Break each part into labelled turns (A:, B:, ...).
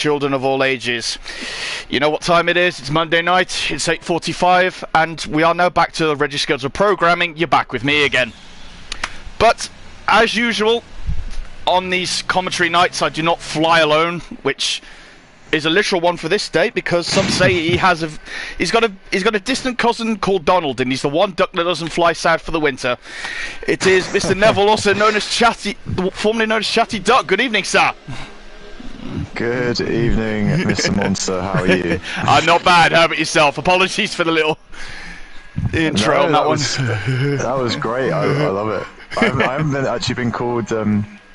A: children of all ages. You know what time it is? It's Monday night, it's 8:45, and we are now back to the regular scheduled programming. You're back with me again. But, as usual, on these commentary nights, I do not fly alone, which is a literal one for this day, because some say he's got a distant cousin called Donald, and he's the one duck that doesn't fly south for the winter. It is Mr. Neville, also known as formerly known as Chatty Duck. Good evening, sir.
B: Good evening, Mr. Monster. How are you?
A: I'm not bad. How about yourself? Apologies for the little intro on that one.
B: That was great. I love it. I haven't actually been called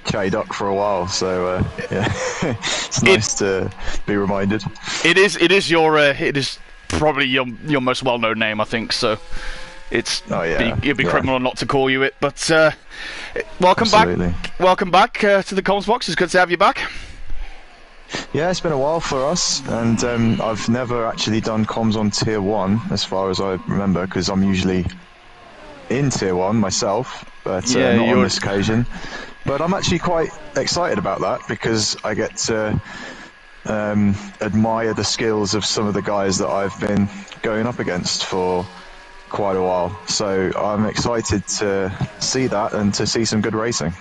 B: Chatty Duck for a while, so yeah, it's nice to be reminded.
A: It is probably your most well-known name, I think. So it'd be criminal not to call you it. But welcome back. Welcome back to the comms box. It's good to have you back.
B: Yeah, it's been a while for us, and I've never actually done comms on Tier 1, as far as I remember, because I'm usually in Tier 1 myself, but not on this occasion. But I'm actually quite excited about that, because I get to admire the skills of some of the guys that I've been going up against for quite a while. So I'm excited to see that and to see some good racing.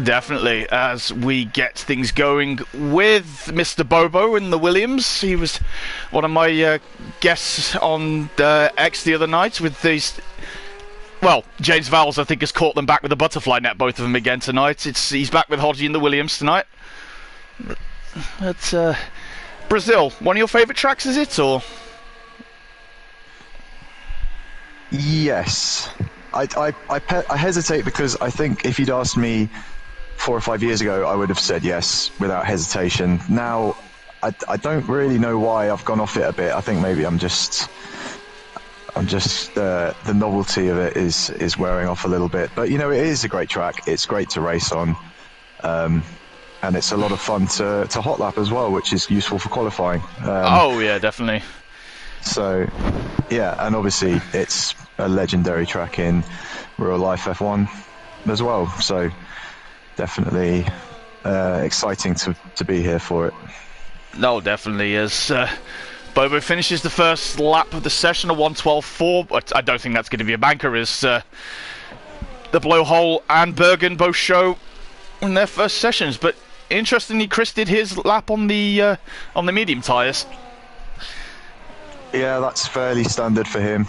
A: Definitely, as we get things going with Mr. Bobo in the Williams. He was one of my guests on X the other night with these. Well, James Vowles, I think, has caught them back with a butterfly net, both of them again tonight. He's back with Hodgie in the Williams tonight. But Brazil, one of your favourite tracks, is it, or?
B: Yes. I hesitate, because I think if you'd asked me 4 or 5 years ago, I would have said yes without hesitation. Now, I don't really know why I've gone off it a bit. I think maybe I'm just the novelty of it is wearing off a little bit. But you know, it is a great track. It's great to race on, and it's a lot of fun to hot lap as well, which is useful for qualifying.
A: Oh yeah, definitely.
B: So yeah, and obviously it's a legendary track in real life F1 as well. So definitely exciting to be here for it.
A: No, definitely is. Bobo finishes the first lap of the session, a 1:12.4, but I don't think that's going to be a banker, as the Blowhole and Bergen both show in their first sessions. But interestingly, Chris did his lap on the medium tyres.
B: Yeah, that's fairly standard for him.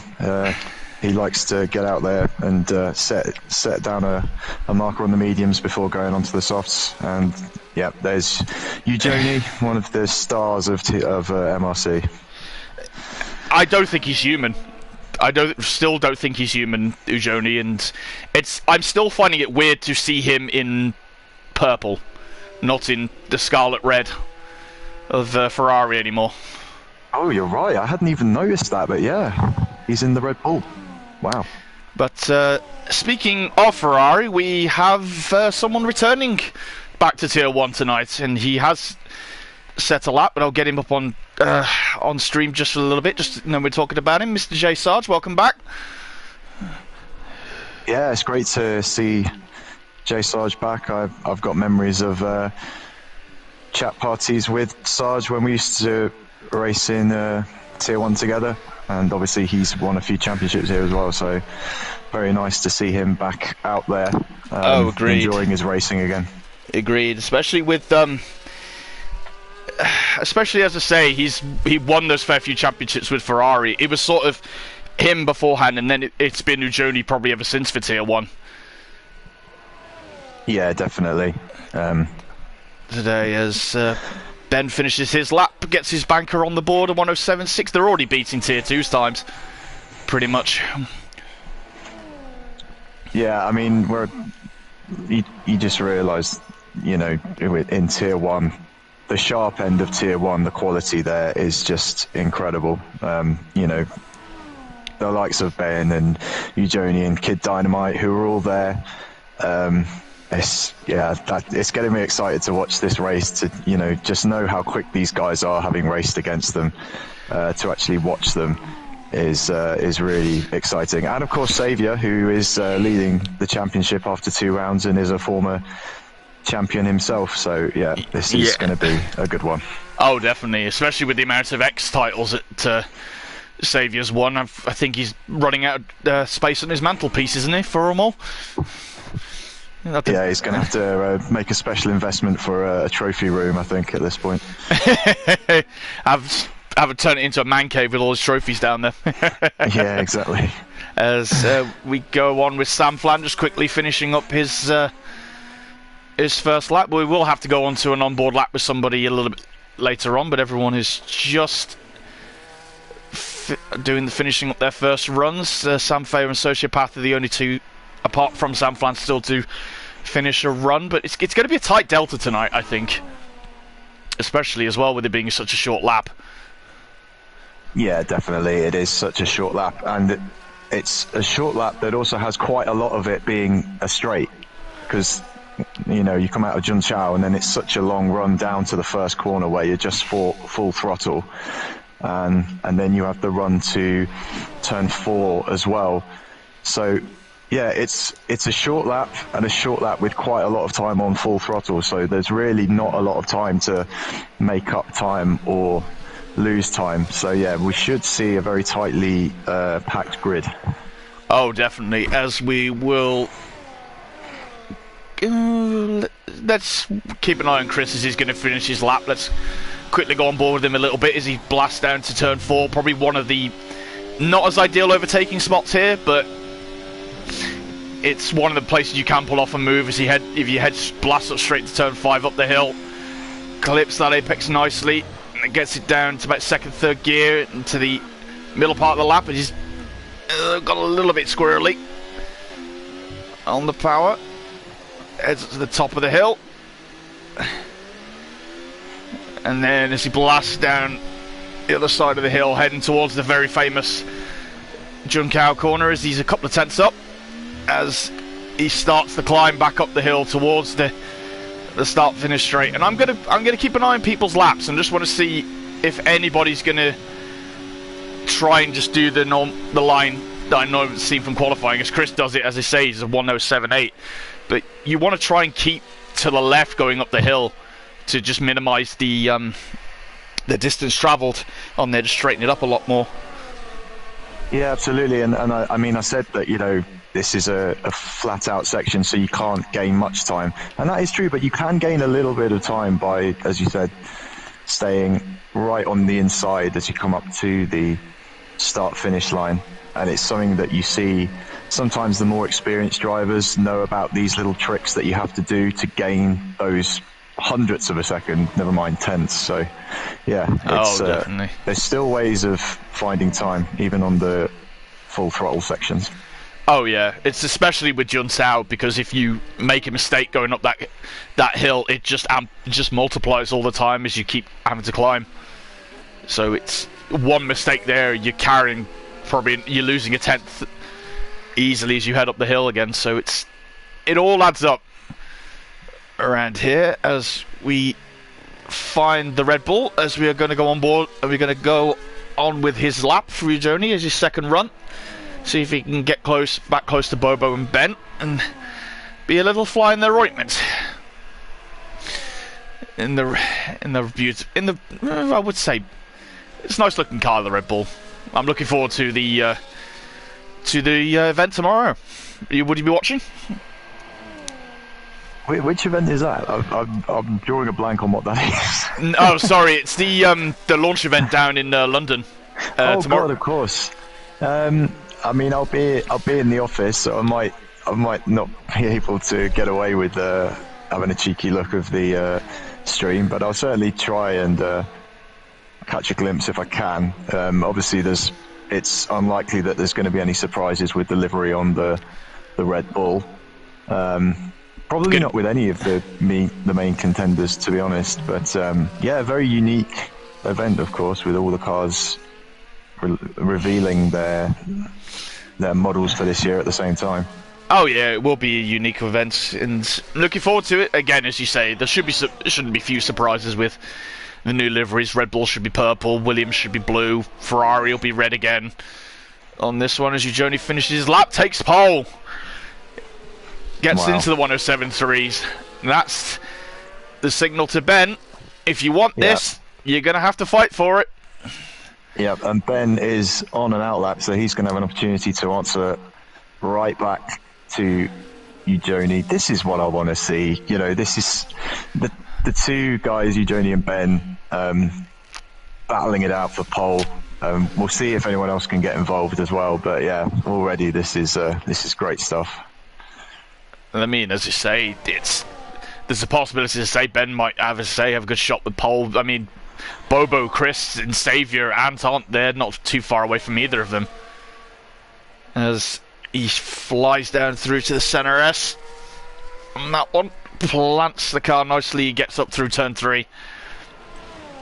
B: He likes to get out there and set down a marker on the mediums before going onto the softs. And yeah, there's Eugenie, one of the stars of MRC.
A: I don't think he's human. Still don't think he's human, Eugenie, and I'm still finding it weird to see him in purple, not in the scarlet red of Ferrari anymore.
B: Oh, you're right. I hadn't even noticed that, but yeah, he's in the Red Bull. Wow.
A: But speaking of Ferrari, we have someone returning back to Tier 1 tonight, and he has set a lap, but I'll get him up on stream just for a little bit, just when we're talking about him. Mr. J. Sarge, welcome back.
B: Yeah, it's great to see J. Sarge back. I've got memories of chat parties with Sarge when we used to race in Tier 1 together. And obviously he's won a few championships here as well, so very nice to see him back out there, enjoying his racing again.
A: Agreed, especially with especially, as I say, he won those fair few championships with Ferrari. It was sort of him beforehand, and then it's been Eugenie probably ever since for Tier 1.
B: Yeah, definitely.
A: Today, as Ben finishes his lap, gets his banker on the board at 1:07.6. They're already beating Tier 2's times, pretty much.
B: Yeah, I mean, you just realise, you know, in Tier 1, the sharp end of Tier 1, the quality there is just incredible. You know, the likes of Ben and Eugenie and Kid Dynamite, who are all there. It's getting me excited to watch this race, to, you know, just know how quick these guys are, having raced against them. To actually watch them is really exciting. And of course Saviour, who is leading the championship after 2 rounds and is a former champion himself. So yeah, this is going to be a good one.
A: Oh, definitely, especially with the amount of X titles that Saviour's won. I think he's running out of space on his mantelpiece, isn't he, for them all?
B: Yeah, he's going to have to make a special investment for a trophy room, I think, at this point.
A: Have it turn it into a man cave with all his trophies down there.
B: Yeah, exactly.
A: As we go on with Sam Flanders quickly finishing up his first lap. We will have to go on to an onboard lap with somebody a little bit later on, but everyone is just finishing up their first runs. Sam Fair and Sociopath are the only two, apart from Sam Flanders, still to finish a run, but it's going to be a tight delta tonight, I think, especially as well with it being such a short lap.
B: Yeah, definitely, it is such a short lap, and it's a short lap that also has quite a lot of it being a straight, because you come out of Junqiao and then it's such a long run down to the first corner where you're just full throttle, and then you have the run to turn 4 as well. So yeah, it's a short lap, and a short lap with quite a lot of time on full throttle, so there's really not a lot of time to make up time or lose time. So yeah, we should see a very tightly packed grid.
A: Oh, definitely, as we will... let's keep an eye on Chris as he's going to finish his lap. Let's quickly go on board with him a little bit as he blasts down to turn 4. Probably one of the not as ideal overtaking spots here, but it's one of the places you can pull off a move as if you blast up straight to turn 5 up the hill. Clips that apex nicely and gets it down to about second, third gear into the middle part of the lap. And he's got a little bit squirrely on the power. Heads to the top of the hill, and then as he blasts down the other side of the hill, heading towards the very famous Junqiao corner, as he's a couple of tenths up, as he starts the climb back up the hill towards the start-finish straight. And I'm gonna keep an eye on people's laps and just want to see if anybody's gonna try and just do the line that I know I've seen from qualifying, as Chris does it, as I say, he's a 1:07.8. But you want to try and keep to the left going up the hill to just minimise the distance travelled on there, to straighten it up a lot more.
B: Yeah, absolutely. And I mean, I said that, this is a flat-out section, so you can't gain much time. And that is true, but you can gain a little bit of time by, as you said, staying right on the inside as you come up to the start-finish line. And it's something that you see sometimes the more experienced drivers know about, these little tricks that you have to do to gain those hundredths of a second, never mind tenths. So yeah,
A: definitely.
B: There's still ways of finding time, even on the full throttle sections.
A: Oh yeah, it's especially with Junqiao, because if you make a mistake going up that hill, it just multiplies all the time as you keep having to climb. So it's one mistake there, you're losing a tenth easily as you head up the hill again. So it all adds up around here as we find the Red Bull, as we are going to go on board, and we're going to go on with his lap through Joni as his second run. See if he can get back close to Bobo and Ben and be a little fly in their ointment. I would say it's a nice looking car, the Red Bull. I'm looking forward to the event tomorrow. Would you be watching?
B: Which event is that? I'm drawing a blank on what that is.
A: Oh, sorry, it's the launch event down in London tomorrow.
B: God, of course. I mean, I'll be in the office, so I might not be able to get away with having a cheeky look of the stream, but I'll certainly try and catch a glimpse if I can. Obviously, it's unlikely that there's going to be any surprises with delivery on the Red Bull. Probably not with any of the main contenders, to be honest. But yeah, a very unique event, of course, with all the cars revealing their models for this year at the same time.
A: Oh yeah, it will be a unique event, and looking forward to it. Again, as you say, there shouldn't be few surprises with the new liveries. Red Bull should be purple, Williams should be blue, Ferrari will be red again on this one, as Joni finishes his lap, takes pole, gets into the 107.3s. That's the signal to Ben. If you want this, You're going to have to fight for it.
B: Yeah, and Ben is on an outlap, so he's going to have an opportunity to answer right back to Ujoni. This is what I want to see. You know, this is the two guys, Ujoni and Ben, battling it out for pole. We'll see if anyone else can get involved as well. But yeah, already this is great stuff.
A: I mean, as you say, there's a possibility to say Ben might have a good shot with pole. I mean, Bobo, Chris, and Xavier, Ant, they're not too far away from either of them. As he flies down through to the center S. And that one plants the car nicely. He gets up through turn 3.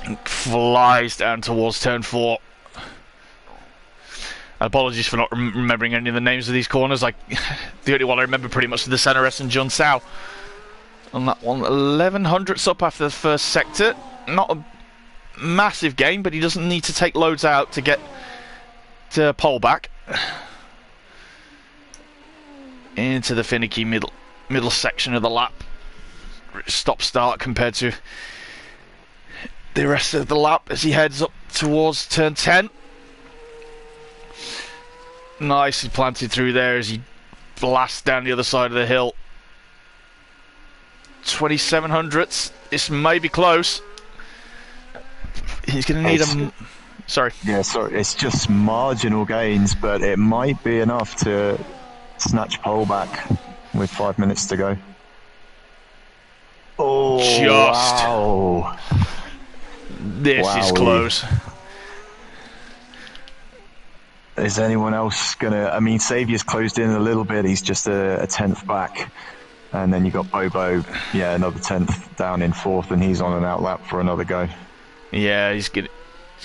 A: And flies down towards turn 4. Apologies for not remembering any of the names of these corners. Like, the only one I remember pretty much is the center S and John Sao. On that one, 1100ths up after the first sector. Not a massive gain, but he doesn't need to take loads out to get to pole back. Into the finicky middle section of the lap. Stop-start compared to the rest of the lap as he heads up towards turn 10. Nicely planted through there as he blasts down the other side of the hill. 2700ths. This may be close. He's going to need a... Sorry.
B: Yeah, sorry. It's just marginal gains, but it might be enough to snatch pole back with 5 minutes to go. Oh,
A: just.
B: Wow.
A: This is close.
B: Is anyone else gonna? I mean, Xavier's closed in a little bit. He's just a tenth back, and then you got Bobo. Yeah, another 10th down in 4th, and he's on an outlap for another go.
A: Yeah, he's gonna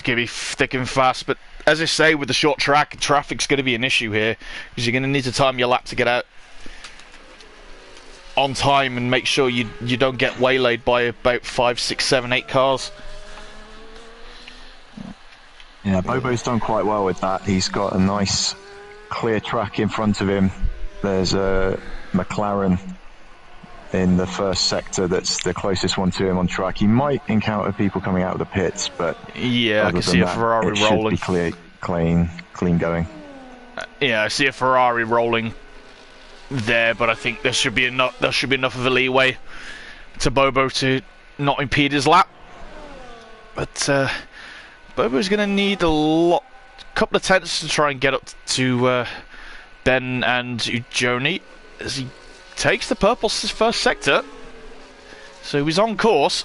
A: be thick and fast. But as I say, with the short track, traffic's going to be an issue here because you're going to need to time your lap to get out on time and make sure you don't get waylaid by about 5, 6, 7, 8 cars.
B: Yeah, Bobo's done quite well with that. He's got a nice clear track in front of him. There's a McLaren in the first sector that's the closest one to him on track. He might encounter people coming out of the pits, but
A: yeah, I can see a Ferrari rolling.
B: It should be clean going.
A: Yeah, I see a Ferrari rolling there, but I think there should be enough of a leeway to Bobo to not impede his lap. But Bobo's going to need a couple of tenths to try and get up to Ben and Ujoni as he takes the purple first sector. So he's on course.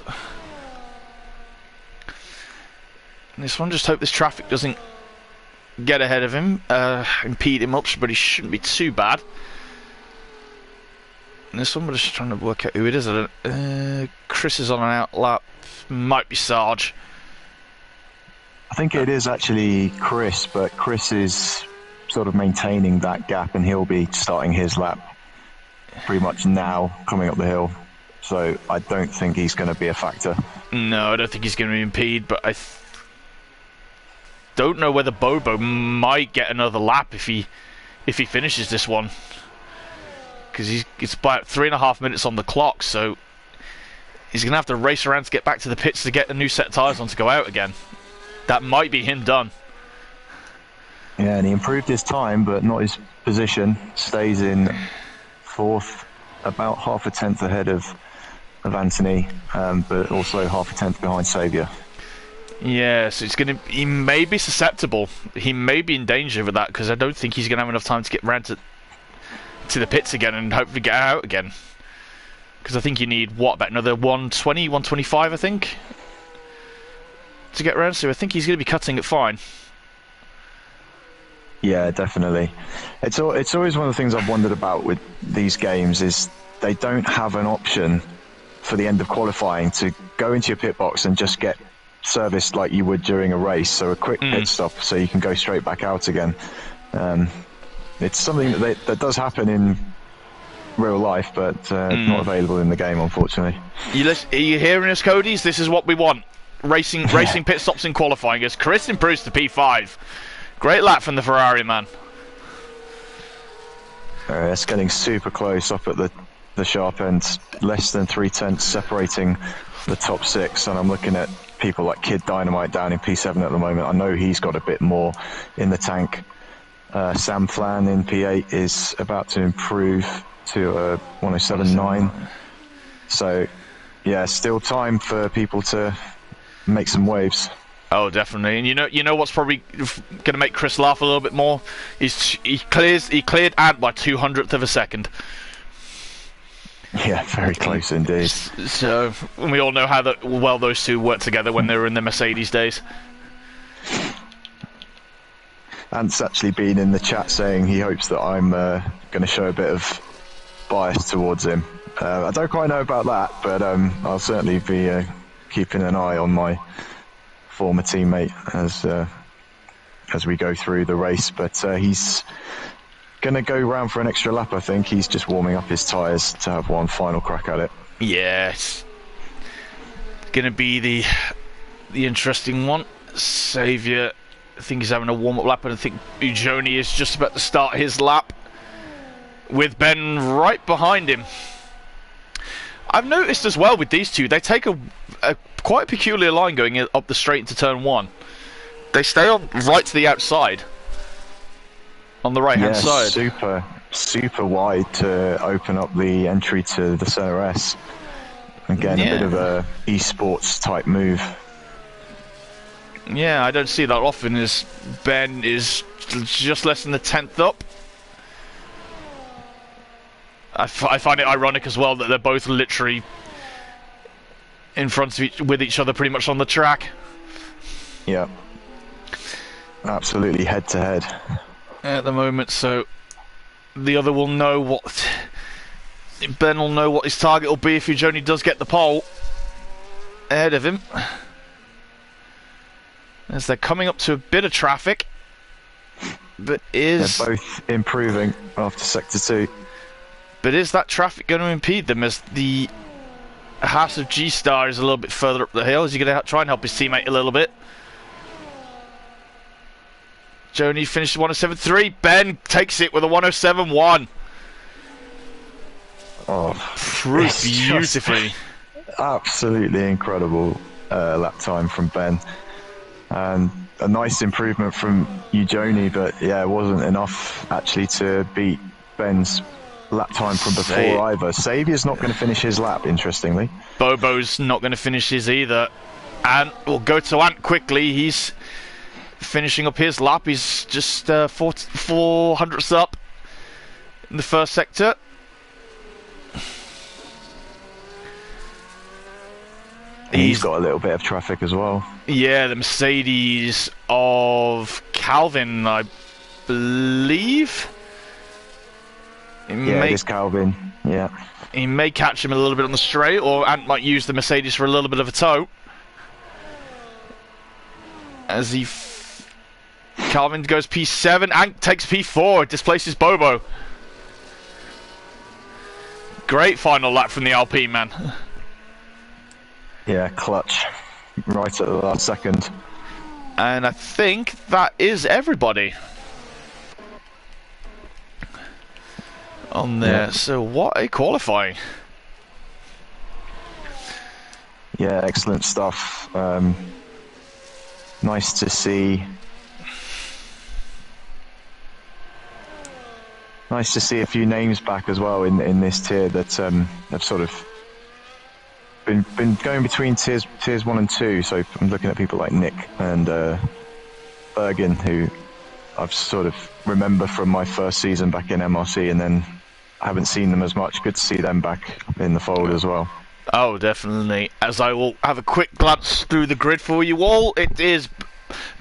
A: And this one, just hope this traffic doesn't get ahead of him, impede him up, but he shouldn't be too bad. And this one, we're just trying to work out who it is. Chris is on an outlap. Might be Sarge.
B: I think it is actually Chris, but Chris is sort of maintaining that gap, and he'll be starting his lap pretty much now, coming up the hill. So I don't think he's going to be a factor.
A: No, I don't think he's going to impede, but I don't know whether Bobo might get another lap if he finishes this one. Because it's about 3.5 minutes on the clock, so he's going to have to race around to get back to the pits to get a new set of tyres on to go out again. That might be him done.
B: Yeah, and he improved his time, but not his position. Stays in 4th, about half a tenth ahead of Anthony, but also half a tenth behind Xavier.
A: Yeah, so he may be susceptible. He may be in danger with that, because I don't think he's going to have enough time to get round to the pits again and hopefully get out again. Because I think you need, what, about another 120, 125, I think, to get around. So I think he's going to be cutting it fine.
B: Yeah, definitely. It's always one of the things I've wondered about with these games is they don't have an option for the end of qualifying to go into your pit box and just get serviced like you would during a race. So a quick pit stop so you can go straight back out again. It's something that does happen in real life, but not available in the game, unfortunately.
A: Are you hearing us, Cody's? This is what we want. Racing pit stops in qualifying as Chris improves to P5. Great lap from the Ferrari man.
B: It's getting super close up at the sharp end. Less than 3 tenths separating the top 6, and I'm looking at people like Kid Dynamite down in P7 at the moment. I know he's got a bit more in the tank. Sam Flan in P8 is about to improve to a 107.9. So, yeah, still time for people to make some waves.
A: Oh, definitely. And you know what's probably going to make Chris laugh a little bit more? He cleared Ant by 200th of a second.
B: Yeah, very close indeed.
A: So we all know how well those two worked together when they were in the Mercedes days.
B: Ant's actually been in the chat saying he hopes that I'm going to show a bit of bias towards him. I don't quite know about that, but I'll certainly be keeping an eye on my former teammate as we go through the race. But he's going to go round for an extra lap, I think. He's just warming up his tyres to have one final crack at it.
A: Yes. Going to be the interesting one. Saviour, I think he's having a warm-up lap, and I think Ujoni is just about to start his lap with Ben right behind him. I've noticed as well with these two, they take a quite peculiar line going up the straight into turn 1. They stay on right to the outside. On the right-hand side. Super
B: wide to open up the entry to the center S. Again, a bit of a esports type move.
A: Yeah, I don't see that often, as Ben is just less than the 10th up. I find it ironic as well that they're both literally in front of with each other pretty much on the track.
B: Yeah. Absolutely head to head.
A: At the moment, so the other will know what Ben will know what his target will be if Ujoni does get the pole ahead of him, as they're coming up to a bit of traffic. But they're
B: both improving after sector 2.
A: But is that traffic going to impede them, as the Haas of G-Star is a little bit further up the hill? Is he going to try and help his teammate a little bit? Joni finished 107.3. Ben takes it with a 107.1.
B: Oh,
A: through beautifully.
B: Absolutely incredible lap time from Ben. And a nice improvement from Ujoni, but yeah, it wasn't enough actually to beat Ben's lap time from before either. Saviour's not going to finish his lap, interestingly.
A: Bobo's not going to finish his either. And we'll go to Ant quickly. He's finishing up his lap. He's just 400ths up in the first sector.
B: He's got a little bit of traffic as well.
A: Yeah, the Mercedes of Calvin, I believe.
B: Yeah, it is Calvin. Yeah.
A: He may catch him a little bit on the straight, or Ant might use the Mercedes for a little bit of a tow. As he Calvin goes P7, Ant takes P4, displaces Bobo. Great final lap from the Alpine man.
B: Yeah, clutch. Right at the last second.
A: And I think that is everybody on there. Yep. So what a qualifying.
B: Yeah, excellent stuff. Nice to see. Nice to see a few names back as well in this tier that have sort of been going between tiers 1 and 2. So I'm looking at people like Nick and Bergen, who I've sort of remember from my first season back in MRC, and then I haven't seen them as much. Good to see them back in the fold as well.
A: Oh, definitely. As I will have a quick glance through the grid for you all, it is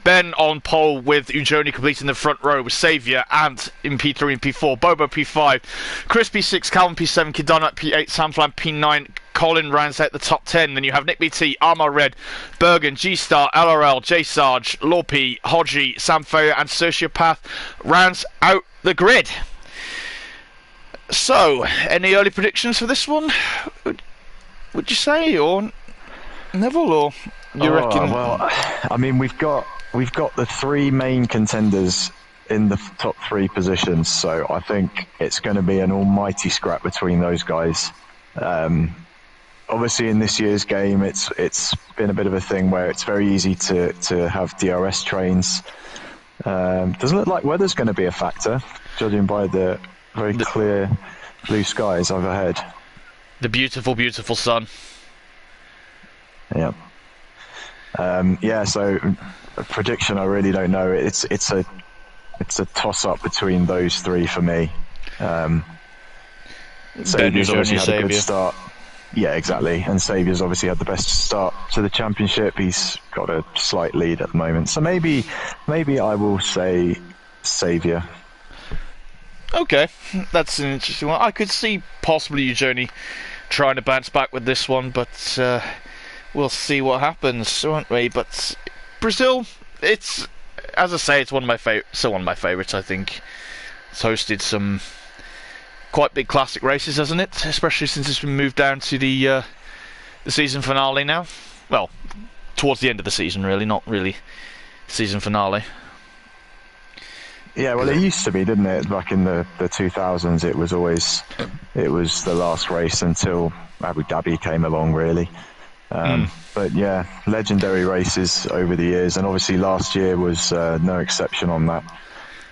A: Ben on pole with Ujoni completing the front row with Saviour and in P3 and P4, Bobo P5, Chris P6, Calvin P7, Kidonut P8, Samflan P9, Colin rounds out the top 10. Then you have Nick BT, Armar Red, Bergen, G-Star, LRL, J Sarge, Lorpy, Hodgie, Sam Ferrier and Sociopath rounds out the grid. So, any early predictions for this one? Would you say, or Neville, or you reckon?
B: Well, I mean, we've got the 3 main contenders in the top 3 positions, so I think it's going to be an almighty scrap between those guys. obviously in this year's game, it's been a bit of a thing where it's very easy to have DRS trains. Doesn't look like weather's going to be a factor, judging by the very clear blue skies overhead.
A: The beautiful, beautiful sun.
B: Yeah. So a prediction, I really don't know. It's a toss up between those three for me. Saviour's obviously had a good start. Yeah, exactly. And Saviour's obviously had the best start to the championship. He's got a slight lead at the moment. So maybe I will say Saviour.
A: Okay, that's an interesting one. I could see possibly Eugenie trying to bounce back with this one, but we'll see what happens, won't we? But Brazil, it's, as I say, it's one of my favourites. I think it's hosted some quite big classic races, hasn't it? Especially since it's been moved down to the season finale now. Well, towards the end of the season, really, not really season finale.
B: Yeah, well, it used to be, didn't it? Back in the 2000s, it was the last race until Abu Dhabi came along, really. But yeah, legendary races over the years, and obviously last year was no exception on that,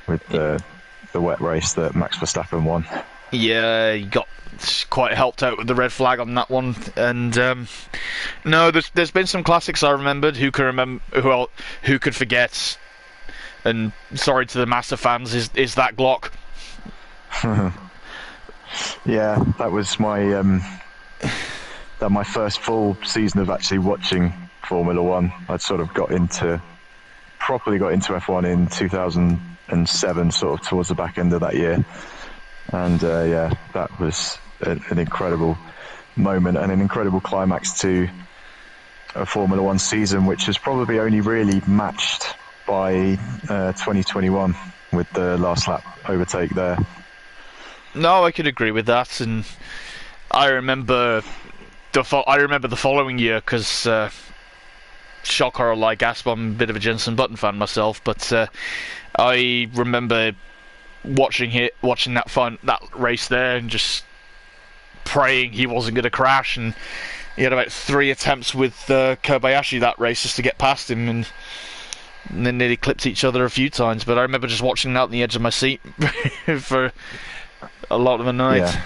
B: with the wet race that Max Verstappen won. Yeah,
A: he got quite helped out with the red flag on that one, and no, there's been some classics I remembered. Who could forget? And sorry to the Massa fans, is that Glock?
B: Yeah, that was my first full season of actually watching Formula One. I'd sort of properly got into F1 in 2007, sort of towards the back end of that year. And yeah, that was an incredible moment and an incredible climax to a Formula One season, which was probably only really matched by 2021 with the last lap overtake there.
A: No, I could agree with that, and I remember the following year, because shocker like gasp, I'm a bit of a Jenson Button fan myself, but I remember watching that race there and just praying he wasn't going to crash, and he had about 3 attempts with Kobayashi that race just to get past him, and then nearly clipped each other a few times. But I remember just watching out on the edge of my seat for a lot of the night.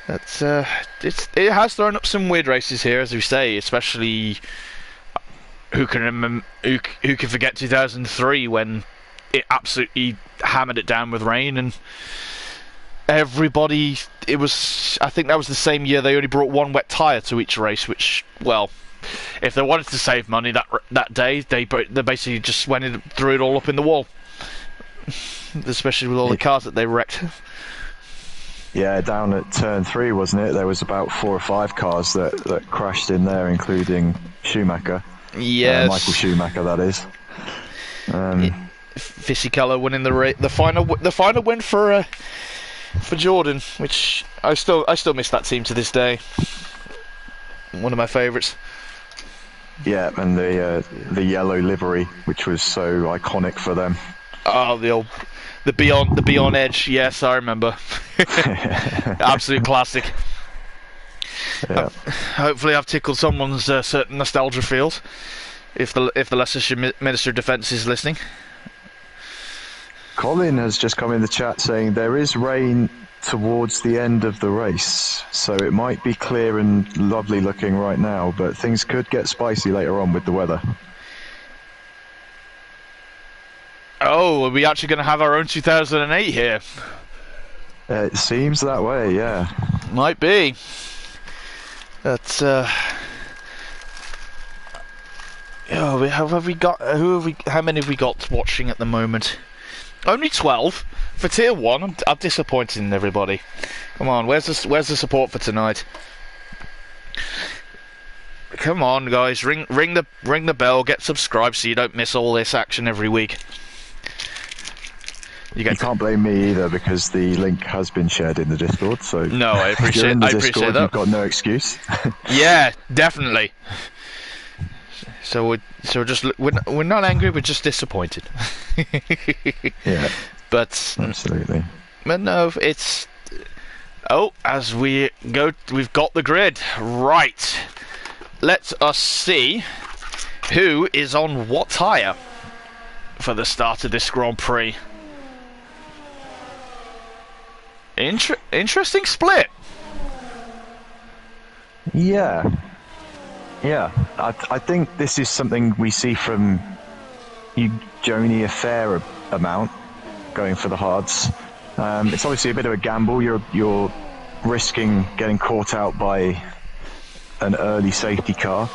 B: Yeah.
A: It has thrown up some weird races here, as we say, especially who can forget 2003 when it absolutely hammered it down with rain, and everybody, I think that was the same year they only brought one wet tyre to each race, which, well, if they wanted to save money that day, they basically just went and threw it all up in the wall, especially with all the cars that they wrecked.
B: Yeah, down at turn 3, wasn't it? There was about 4 or 5 cars that crashed in there, including Schumacher.
A: Yes.
B: Michael Schumacher, that is.
A: Fisichella winning the final win for Jordan, which I still miss that team to this day. One of my favourites.
B: Yeah, and the yellow livery, which was so iconic for them.
A: Oh, the Beyond Edge. Yes, I remember. Absolute classic.
B: Yeah.
A: Hopefully, I've tickled someone's certain nostalgia field. If the Leicestershire Minister of Defence is listening.
B: Colin has just come in the chat saying there is rain towards the end of the race, so it might be clear and lovely looking right now, but things could get spicy later on with the weather.
A: Oh, are we actually going to have our own 2008 here?
B: It seems that way, yeah.
A: Might be. That's how many have we got watching at the moment? Only 12 for Tier 1. I'm disappointed in everybody. Come on, where's the support for tonight? Come on, guys, ring the bell, get subscribed so you don't miss all this action every week.
B: You can't blame me either, because the link has been shared in the Discord. So
A: no, I appreciate that.
B: You've got no excuse.
A: Yeah, definitely. So we're not angry, we're just disappointed.
B: Yeah,
A: but
B: absolutely.
A: But no, it's Oh, as we go, we've got the grid. Right. Let us see who is on what tyre for the start of this Grand Prix. Interesting split.
B: Yeah. I think this is something we see from you, Joni, a fair amount going for the hards. It's obviously a bit of a gamble. You're risking getting caught out by an early safety car,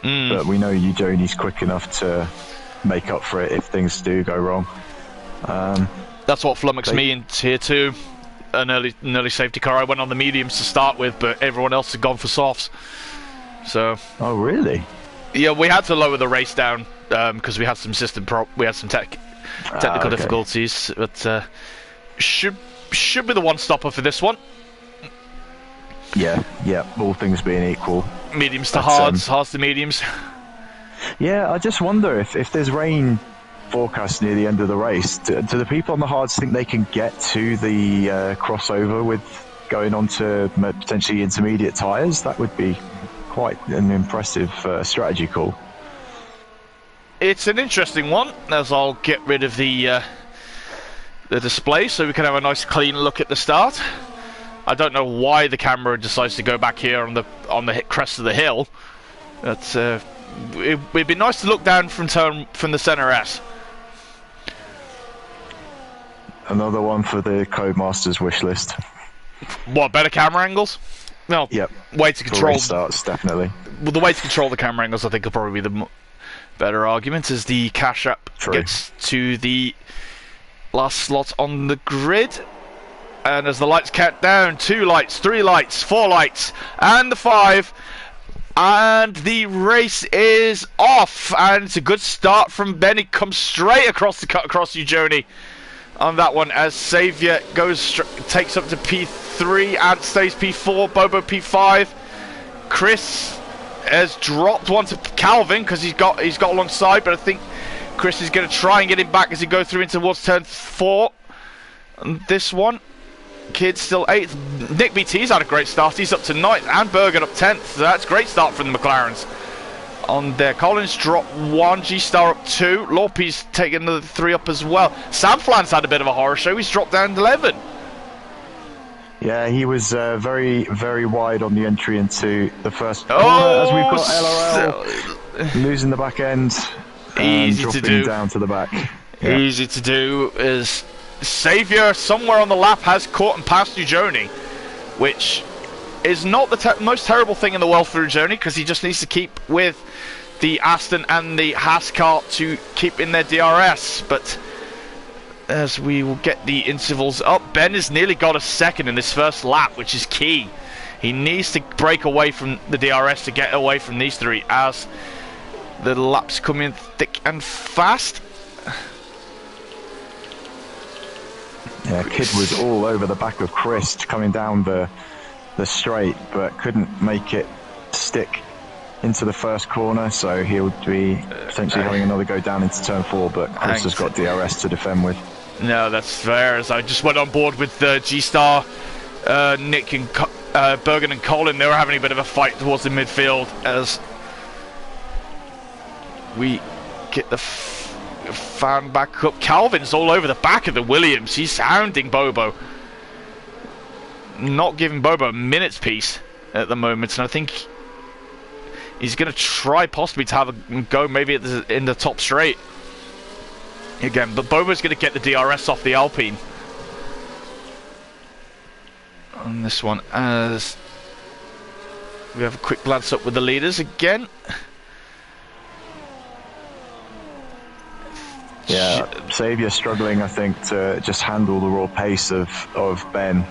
B: but we know you, Joni's quick enough to make up for it if things do go wrong.
A: That's what flummoxed me in Tier 2. An early safety car. I went on the mediums to start with, but everyone else had gone for softs. So.
B: Oh really?
A: Yeah, we had to lower the race down because we had some technical difficulties, but should be the one stopper for this one.
B: Yeah. All things being equal.
A: Mediums to hards, hards to mediums.
B: Yeah, I just wonder if there's rain forecast near the end of the race, do the people on the hards think they can get to the crossover with going on to potentially intermediate tyres? That would be quite an impressive strategy call.
A: It's an interesting one, as I'll get rid of the display so we can have a nice clean look at the start. I don't know why the camera decides to go back here on the crest of the hill, but it'd be nice to look down from the center S.
B: Another one for the Codemasters wish list.
A: What, better camera angles? No.
B: Yep.
A: Way to control
B: starts, definitely.
A: Well, the way to control the camera angles, I think, will probably be the better argument as the Cash App gets to the last slot on the grid. And as the lights count down, 2 lights, 3 lights, 4 lights, and the 5. And the race is off. And it's a good start from Ben. He comes straight across the cut across you, Joni, on that one, as Xavier takes up to P3 and stays P4, Bobo P5. Chris has dropped one to Calvin because he's got alongside, but I think Chris is going to try and get him back as he goes through in towards turn 4. And this one, Kid still 8th. Nick BT's had a great start. He's up to 9th, and Bergen up 10th. So that's a great start from the McLarens. On there, Collins dropped 1, G-Star up 2, Lorpe's taken another 3 up as well. Sam Flan's had a bit of a horror show, he's dropped down to 11.
B: Yeah, he was very, very wide on the entry into the first corner, as we've got LRL losing the back end and dropping down to the back. Yeah.
A: Easy to do, as Xavier somewhere on the lap has caught and passed Joni, which is not the most terrible thing in the world for Joni, because he just needs to keep with the Aston and the Haas car to keep in their DRS. But as we will get the intervals up, Ben has nearly got a second in this first lap, which is key. He needs to break away from the DRS to get away from these 3 as the laps come in thick and fast.
B: Yeah, Kid was all over the back of Chris coming down the straight, but couldn't make it stick into the first corner, so he'll be potentially having another go down into turn 4, but Chris has got DRS to defend with.
A: No, that's fair, as I just went on board with G-Star, Nick and Bergen and Colin. They were having a bit of a fight towards the midfield as we get the fan back up. Calvin's all over the back of the Williams. He's hounding Bobo, not giving Bobo a minute's peace at the moment, and I think he's going to try possibly to have a go maybe in the top straight again, but Bobo's going to get the DRS off the Alpine on this one, as we have a quick glance up with the leaders again.
B: Yeah, Xavier struggling, I think, to just handle the raw pace of Ben.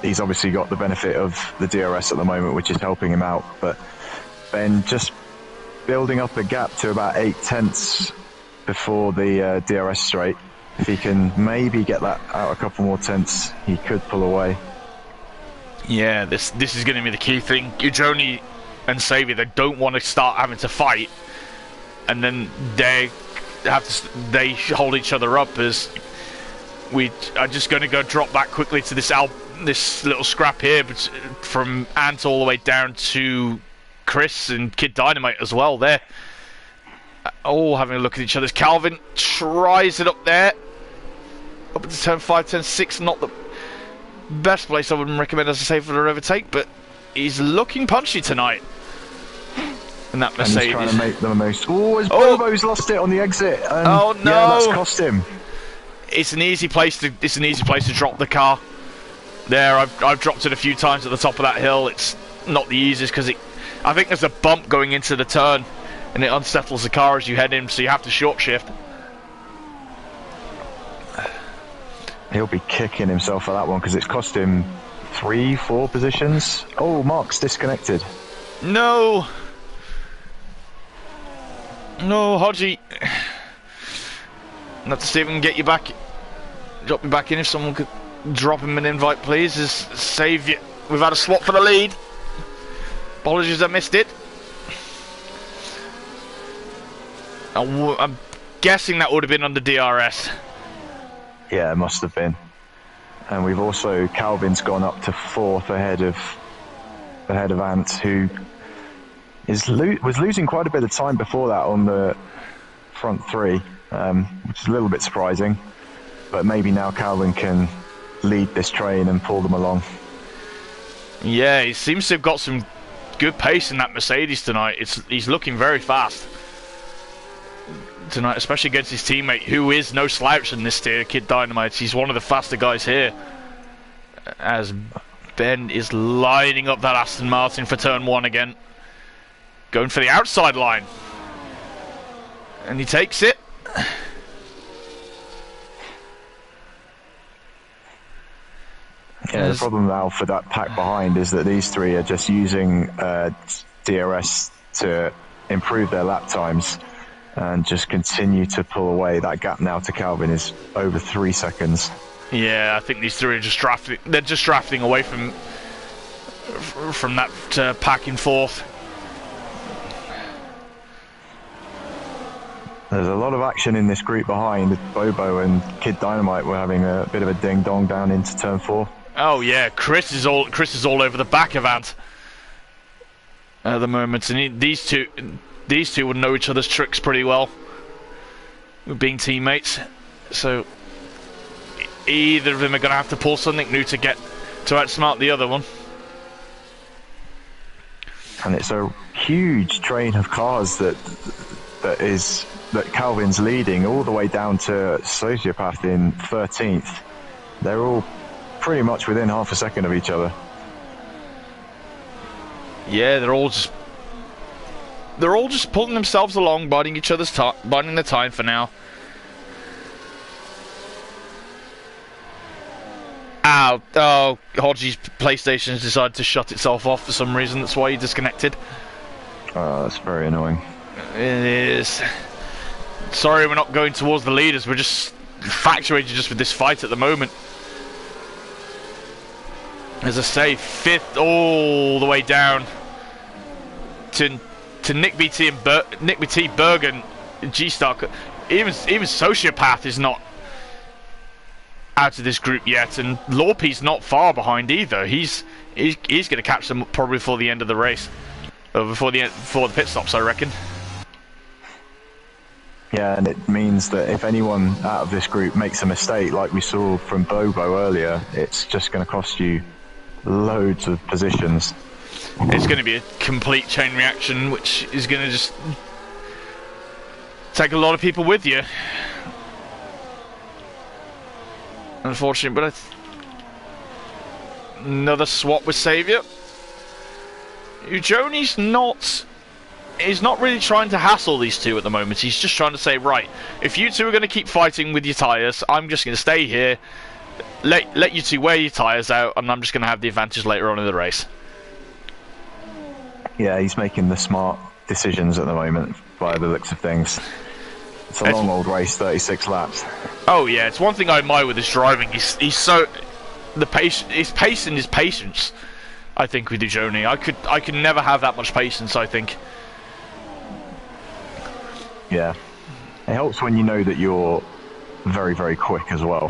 B: He's obviously got the benefit of the DRS at the moment, which is helping him out, but Ben just building up a gap to about 8 tenths before the DRS straight. If he can maybe get that out a couple more tenths, he could pull away.
A: Yeah, this is going to be the key thing. Joni and Xavier, they don't want to start having to fight, and then they hold each other up, as we are just going to go drop back quickly to this this little scrap here, but from Ant all the way down to Chris and Kid Dynamite as well. There, all having a look at each other. Calvin tries it up there, up into turn 5, turn 6. Not the best place I would recommend as a safe for the overtake, but he's looking punchy tonight. And that Mercedes.
B: And he's trying to make the most. Oh, his Bobo's lost it on the exit.
A: Oh no!
B: Yeah, that's cost him.
A: It's an easy place to drop the car. There, I've dropped it a few times at the top of that hill. It's not the easiest because I think there's a bump going into the turn, and it unsettles the car as you head in, so you have to short shift.
B: He'll be kicking himself for that one because it's cost him 3-4 positions. Oh, Mark's disconnected.
A: No, Hodgie. I'll have to see if we can get you back. Drop you back in if someone could drop him an invite, please. Save you. We've had a swap for the lead. Apologies, I missed it. I'm guessing that would have been under DRS.
B: Yeah, it must have been. And we've also Calvin's gone up to 4th ahead of Ant, who was losing quite a bit of time before that on the front 3, which is a little bit surprising. But maybe now Calvin can lead this train and pull them along.
A: Yeah, he seems to have got some good pace in that Mercedes tonight. He's looking very fast tonight, especially against his teammate, who is no slouch in this tier, Kid Dynamite. He's one of the faster guys here. As Ben is lining up that Aston Martin for turn 1 again. Going for the outside line. And he takes it.
B: Yeah, the problem now for that pack behind is that these 3 are just using DRS to improve their lap times and just continue to pull away. That gap now to Calvin is over 3 seconds.
A: Yeah, I think these 3 are just drafting. They're just drafting away from that pack in 4th.
B: There's a lot of action in this group behind. Bobo and Kid Dynamite were having a bit of a ding dong down into turn 4.
A: Oh yeah, Chris is all over the back of Ant at the moment, and these two would know each other's tricks pretty well, being teammates. So either of them are going to have to pull something new to outsmart the other one.
B: And it's a huge train of cars that Calvin's leading all the way down to Sociopath in 13th. They're all pretty much within half a second of each other.
A: Yeah, they're all just pulling themselves along, biding their time for now. Ow! Oh, Hodgie's PlayStation's decided to shut itself off for some reason. That's why he disconnected.
B: Oh, that's very annoying.
A: It is. Sorry, we're not going towards the leaders. We're just infatuated just with this fight at the moment. As I say, 5th all the way down to Nick BT and Nick BT, Bergen, G-Star. Even Sociopath is not out of this group yet, and Lorpy's not far behind either. He's going to catch them probably before the end of the race, or before the pit stops, I reckon.
B: Yeah, and it means that if anyone out of this group makes a mistake, like we saw from Bobo earlier, it's just going to cost you loads of positions.
A: It's going to be a complete chain reaction, which is going to just take a lot of people with you. Unfortunately, but another swap with Saviour. Joni's not really trying to hassle these two at the moment. He's just trying to say, right, if you two are going to keep fighting with your tyres, I'm just going to stay here, let you two wear your tyres out, and I'm just going to have the advantage later on in the race.
B: Yeah, he's making the smart decisions at the moment, by the looks of things. It's a long old race, 36 laps.
A: Oh yeah, it's one thing I admire with his driving. He's so his pace and his patience. I think with Joni, I could never have that much patience. I think.
B: Yeah, it helps when you know that you're very, very quick as well.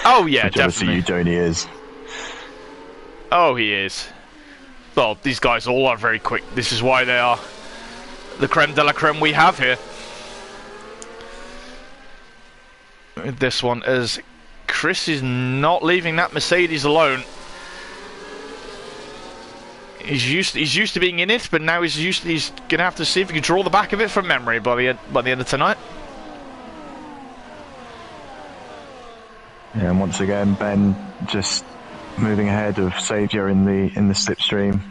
A: Oh yeah,
B: which
A: definitely.
B: Obviously, Joni is.
A: Oh, he is. Well, these guys all are very quick. This is why they are the creme de la creme we have here. This one, as Chris is not leaving that Mercedes alone. He's used to being in it, but now he's gonna have to see if he can draw the back of it from memory by the end of tonight.
B: Yeah, and once again, Ben just moving ahead of Saviour in the slipstream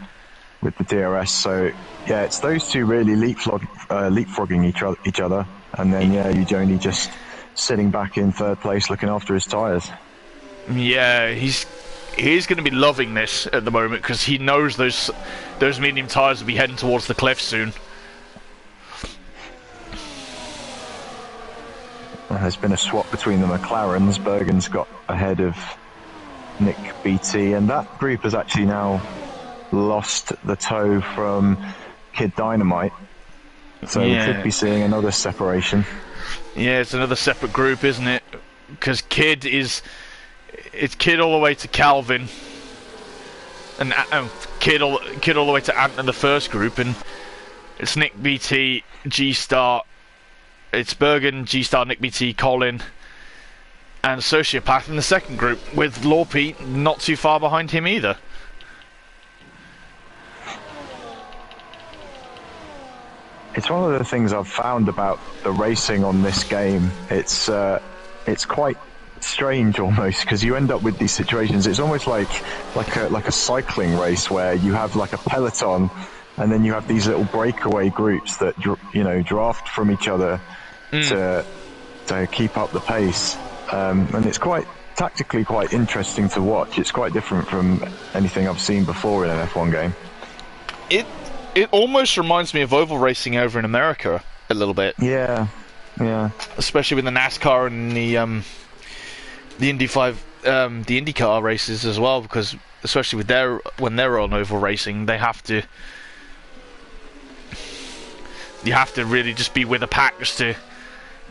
B: with the DRS. So yeah, it's those two really leapfrogging each other, and then yeah, Ujoni just sitting back in third place, looking after his tyres.
A: Yeah, he's going to be loving this at the moment because he knows those medium tyres will be heading towards the cliff soon.
B: There's been a swap between the McLarens. Bergen's got ahead of Nick BT, and that group has actually now lost the tow from Kid Dynamite. So yeah, we could be seeing another separation.
A: Yeah, it's another separate group, isn't it? Because it's Kid all the way to Calvin, and Kid all the way to Ant in the first group, and it's Nick BT, G-Star, it's Bergen, G-Star, Nick BT, Colin, and Sociopath in the second group, with Law Pete not too far behind him either.
B: It's one of the things I've found about the racing on this game. It's quite strange almost, because you end up with these situations. It's almost like a cycling race where you have like a peloton, and then you have these little breakaway groups that draft from each other to keep up the pace, and it's quite tactically quite interesting to watch. It's quite different from anything I've seen before in an F1 game.
A: It almost reminds me of oval racing over in America a little bit.
B: Yeah.
A: Especially with the NASCAR and the IndyCar races as well, because especially with when they're on oval racing, you have to really just be with the pack just to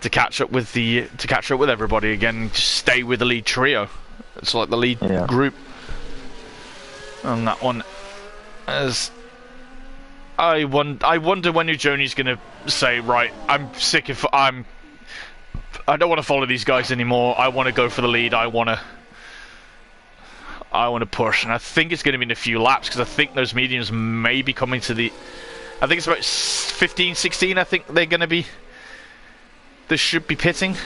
A: catch up with everybody again. Just stay with the lead trio. It's like the lead group on that one. As I wonder when Ujoni's going to say, right, I'm sick of I don't want to follow these guys anymore. I want to go for the lead. I want to push, and I think it's going to be in a few laps, because I think those mediums may be coming to the. I think it's about 15, 16. I think they're going to be. They should be pitting.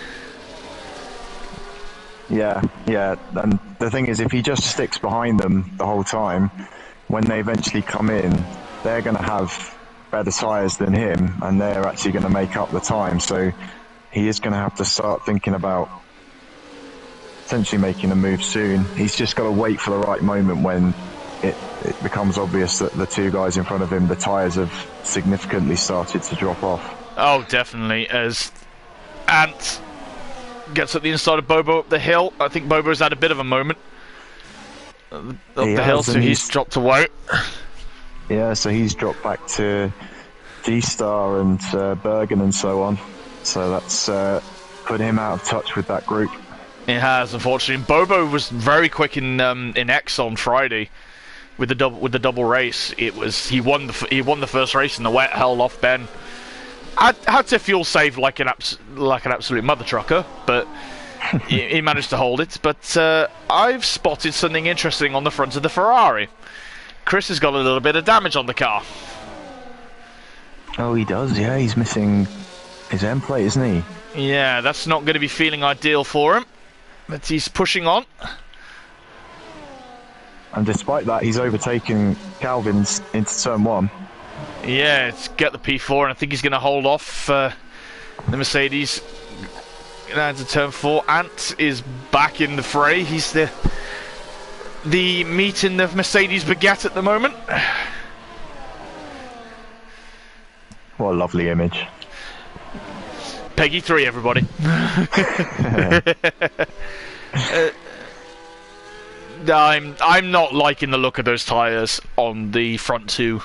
B: Yeah, and the thing is, if he just sticks behind them the whole time, when they eventually come in, they're going to have better tyres than him, and they're actually going to make up the time. So he is going to have to start thinking about potentially making a move soon. He's just got to wait for the right moment when it becomes obvious that the two guys in front of him, the tyres have significantly started to drop off.
A: Oh, definitely. As Ant gets at the inside of Bobo up the hill, I think Bobo's had a bit of a moment up the hill, so he's dropped away.
B: Yeah, so he's dropped back to G-Star and Bergen and so on. So that's put him out of touch with that group.
A: It has, unfortunately. Bobo was very quick in X on Friday with the double race. He won the first race in the wet, held off Ben. Had to fuel save like an absolute mother trucker, but he managed to hold it. But I've spotted something interesting on the front of the Ferrari. Chris has got a little bit of damage on the car.
B: Oh, he does, yeah. He's missing his end plate, isn't he?
A: Yeah, that's not going to be feeling ideal for him. But he's pushing on.
B: And despite that, he's overtaken Calvin into turn one.
A: Yeah, it's get the P4, and I think he's going to hold off the Mercedes into turn 4. Ant is back in the fray. He's the meat in the Mercedes baguette at the moment.
B: What a lovely image.
A: Peggy 3, everybody. I'm not liking the look of those tyres on the front two.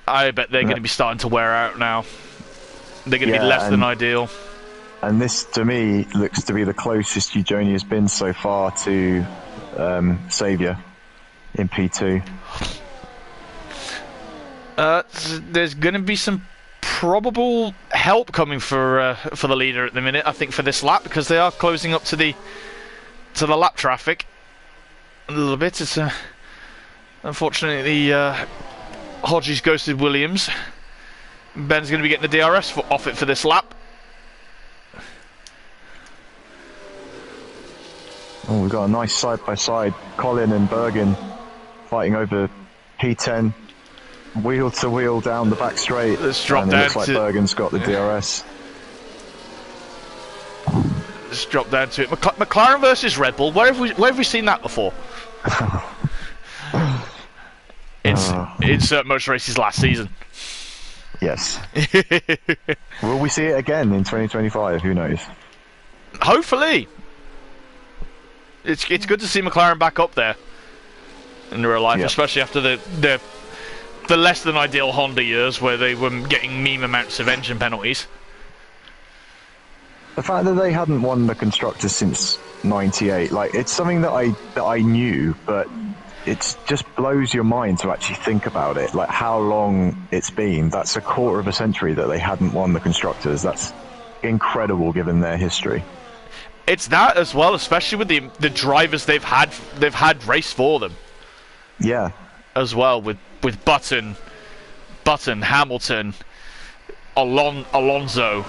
A: I bet they're going to be starting to wear out now. They're going to be less than ideal.
B: And this, to me, looks to be the closest Ujoni has been so far to Saviour. in P2.
A: There's going to be some probable help coming for the leader at the minute, I think, for this lap, because they are closing up to the lap traffic a little bit. It's unfortunately Hodges ghosted Williams. Ben's going to be getting the DRS off it for this lap.
B: Oh, we've got a nice side-by-side. Colin and Bergen fighting over P10. Wheel to wheel down the back straight.
A: Let's drop
B: and
A: down.
B: It looks like Bergen's got the DRS.
A: Let's drop down to it. McLaren versus Red Bull. Where have we seen that before? Insert motor races last season.
B: Yes. Will we see it again in 2025? Who knows?
A: Hopefully. It's good to see McLaren back up there in real life, especially after the less than ideal Honda years where they were getting meme amounts of engine penalties.
B: The fact that they hadn't won the constructors since '98, like, it's something that I knew, but it just blows your mind to actually think about it, like how long it's been. That's a quarter of a century that they hadn't won the constructors. That's incredible given their history.
A: It's that as well, especially with the drivers they've had race for them.
B: Yeah.
A: As well with Button, Hamilton, Alonso,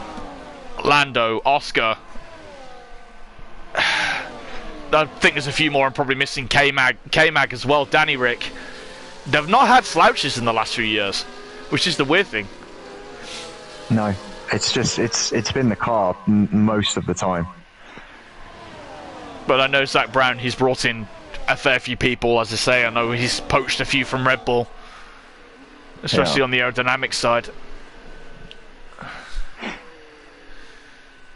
A: Lando, Oscar. I think there's a few more I'm probably missing. K-Mag as well, Danny Rick. They've not had slouches in the last few years, which is the weird thing.
B: No, it's just it's been the car most of the time.
A: But I know Zach Brown, he's brought in a fair few people, as I say. I know he's poached a few from Red Bull, especially on the aerodynamic side.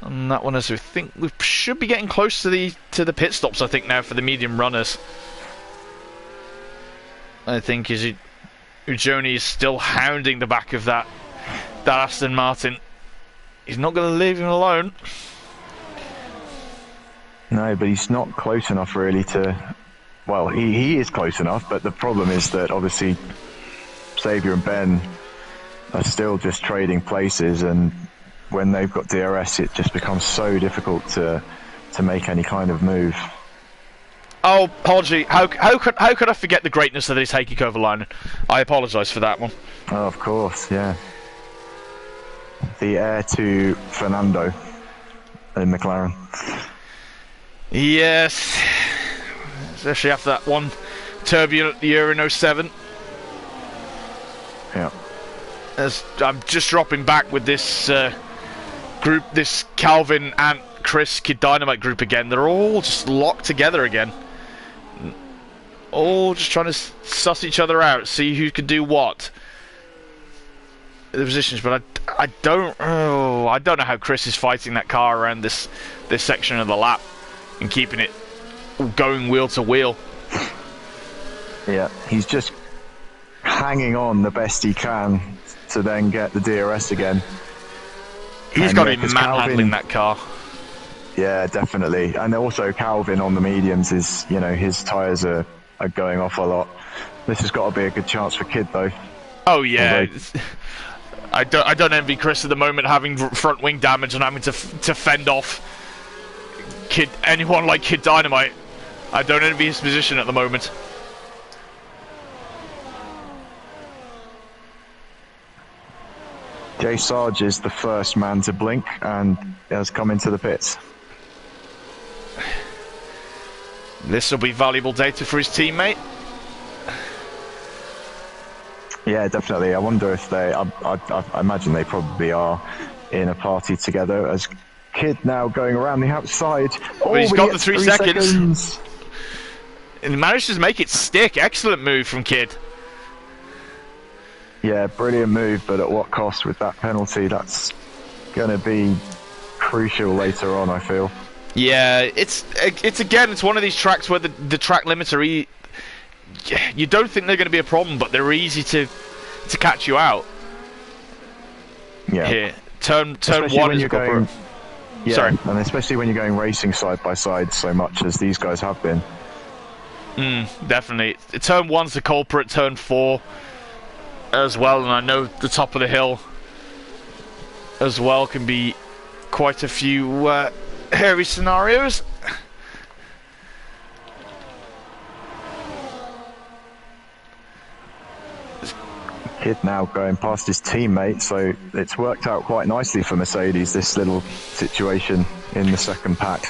A: And that one, as we think, we should be getting close to the pit stops, I think, now for the medium runners. I think Ujoni is still hounding the back of that Aston Martin. He's not going to leave him alone.
B: No, but he's not close enough really to... Well, he is close enough, but the problem is that obviously Xavier and Ben are still just trading places, and when they've got DRS, it just becomes so difficult to make any kind of move.
A: Oh, apology. How could I forget the greatness of this Heikki Kovalainen? I apologise for that one.
B: Oh, of course, yeah. The heir to Fernando in McLaren.
A: Yes, especially after that one turbulent year in 07.
B: Yeah.
A: I'm just dropping back with this group, this Calvin, Ant, Chris, Kid Dynamite group again. They're all just locked together again. All just trying to suss each other out, see who can do what. The positions, but I don't know how Chris is fighting that car around this section of the lap and keeping it going wheel to wheel.
B: Yeah, he's just hanging on the best he can to then get the DRS again.
A: He's got to be manhandling that car.
B: Yeah, definitely. And also Calvin on the mediums is, his tyres are going off a lot. This has got to be a good chance for Kid though.
A: Oh yeah. I don't envy Chris at the moment, having front wing damage and having to fend off anyone like Kid Dynamite. I don't envy his position at the moment.
B: Jay Sarge is the first man to blink and has come into the pits.
A: This will be valuable data for his teammate.
B: Yeah, definitely. I wonder if I imagine they probably are in a party together. As Kid now going around the outside.
A: Well, he's got the 3 seconds. And he managed to make it stick. Excellent move from Kid.
B: Yeah, brilliant move, but at what cost with that penalty? That's going to be crucial later on, I feel.
A: Yeah, it's one of these tracks where the track limits are you don't think they're going to be a problem, but they're easy to catch you out.
B: Yeah.
A: Here, turn one is going.
B: Yeah,
A: sorry.
B: And especially when you're going racing side by side so much as these guys have been.
A: Definitely. Turn 1's the culprit, turn 4 as well, and I know the top of the hill as well can be quite a few hairy scenarios.
B: Kid now going past his teammate, so it's worked out quite nicely for Mercedes, this little situation in the second pack.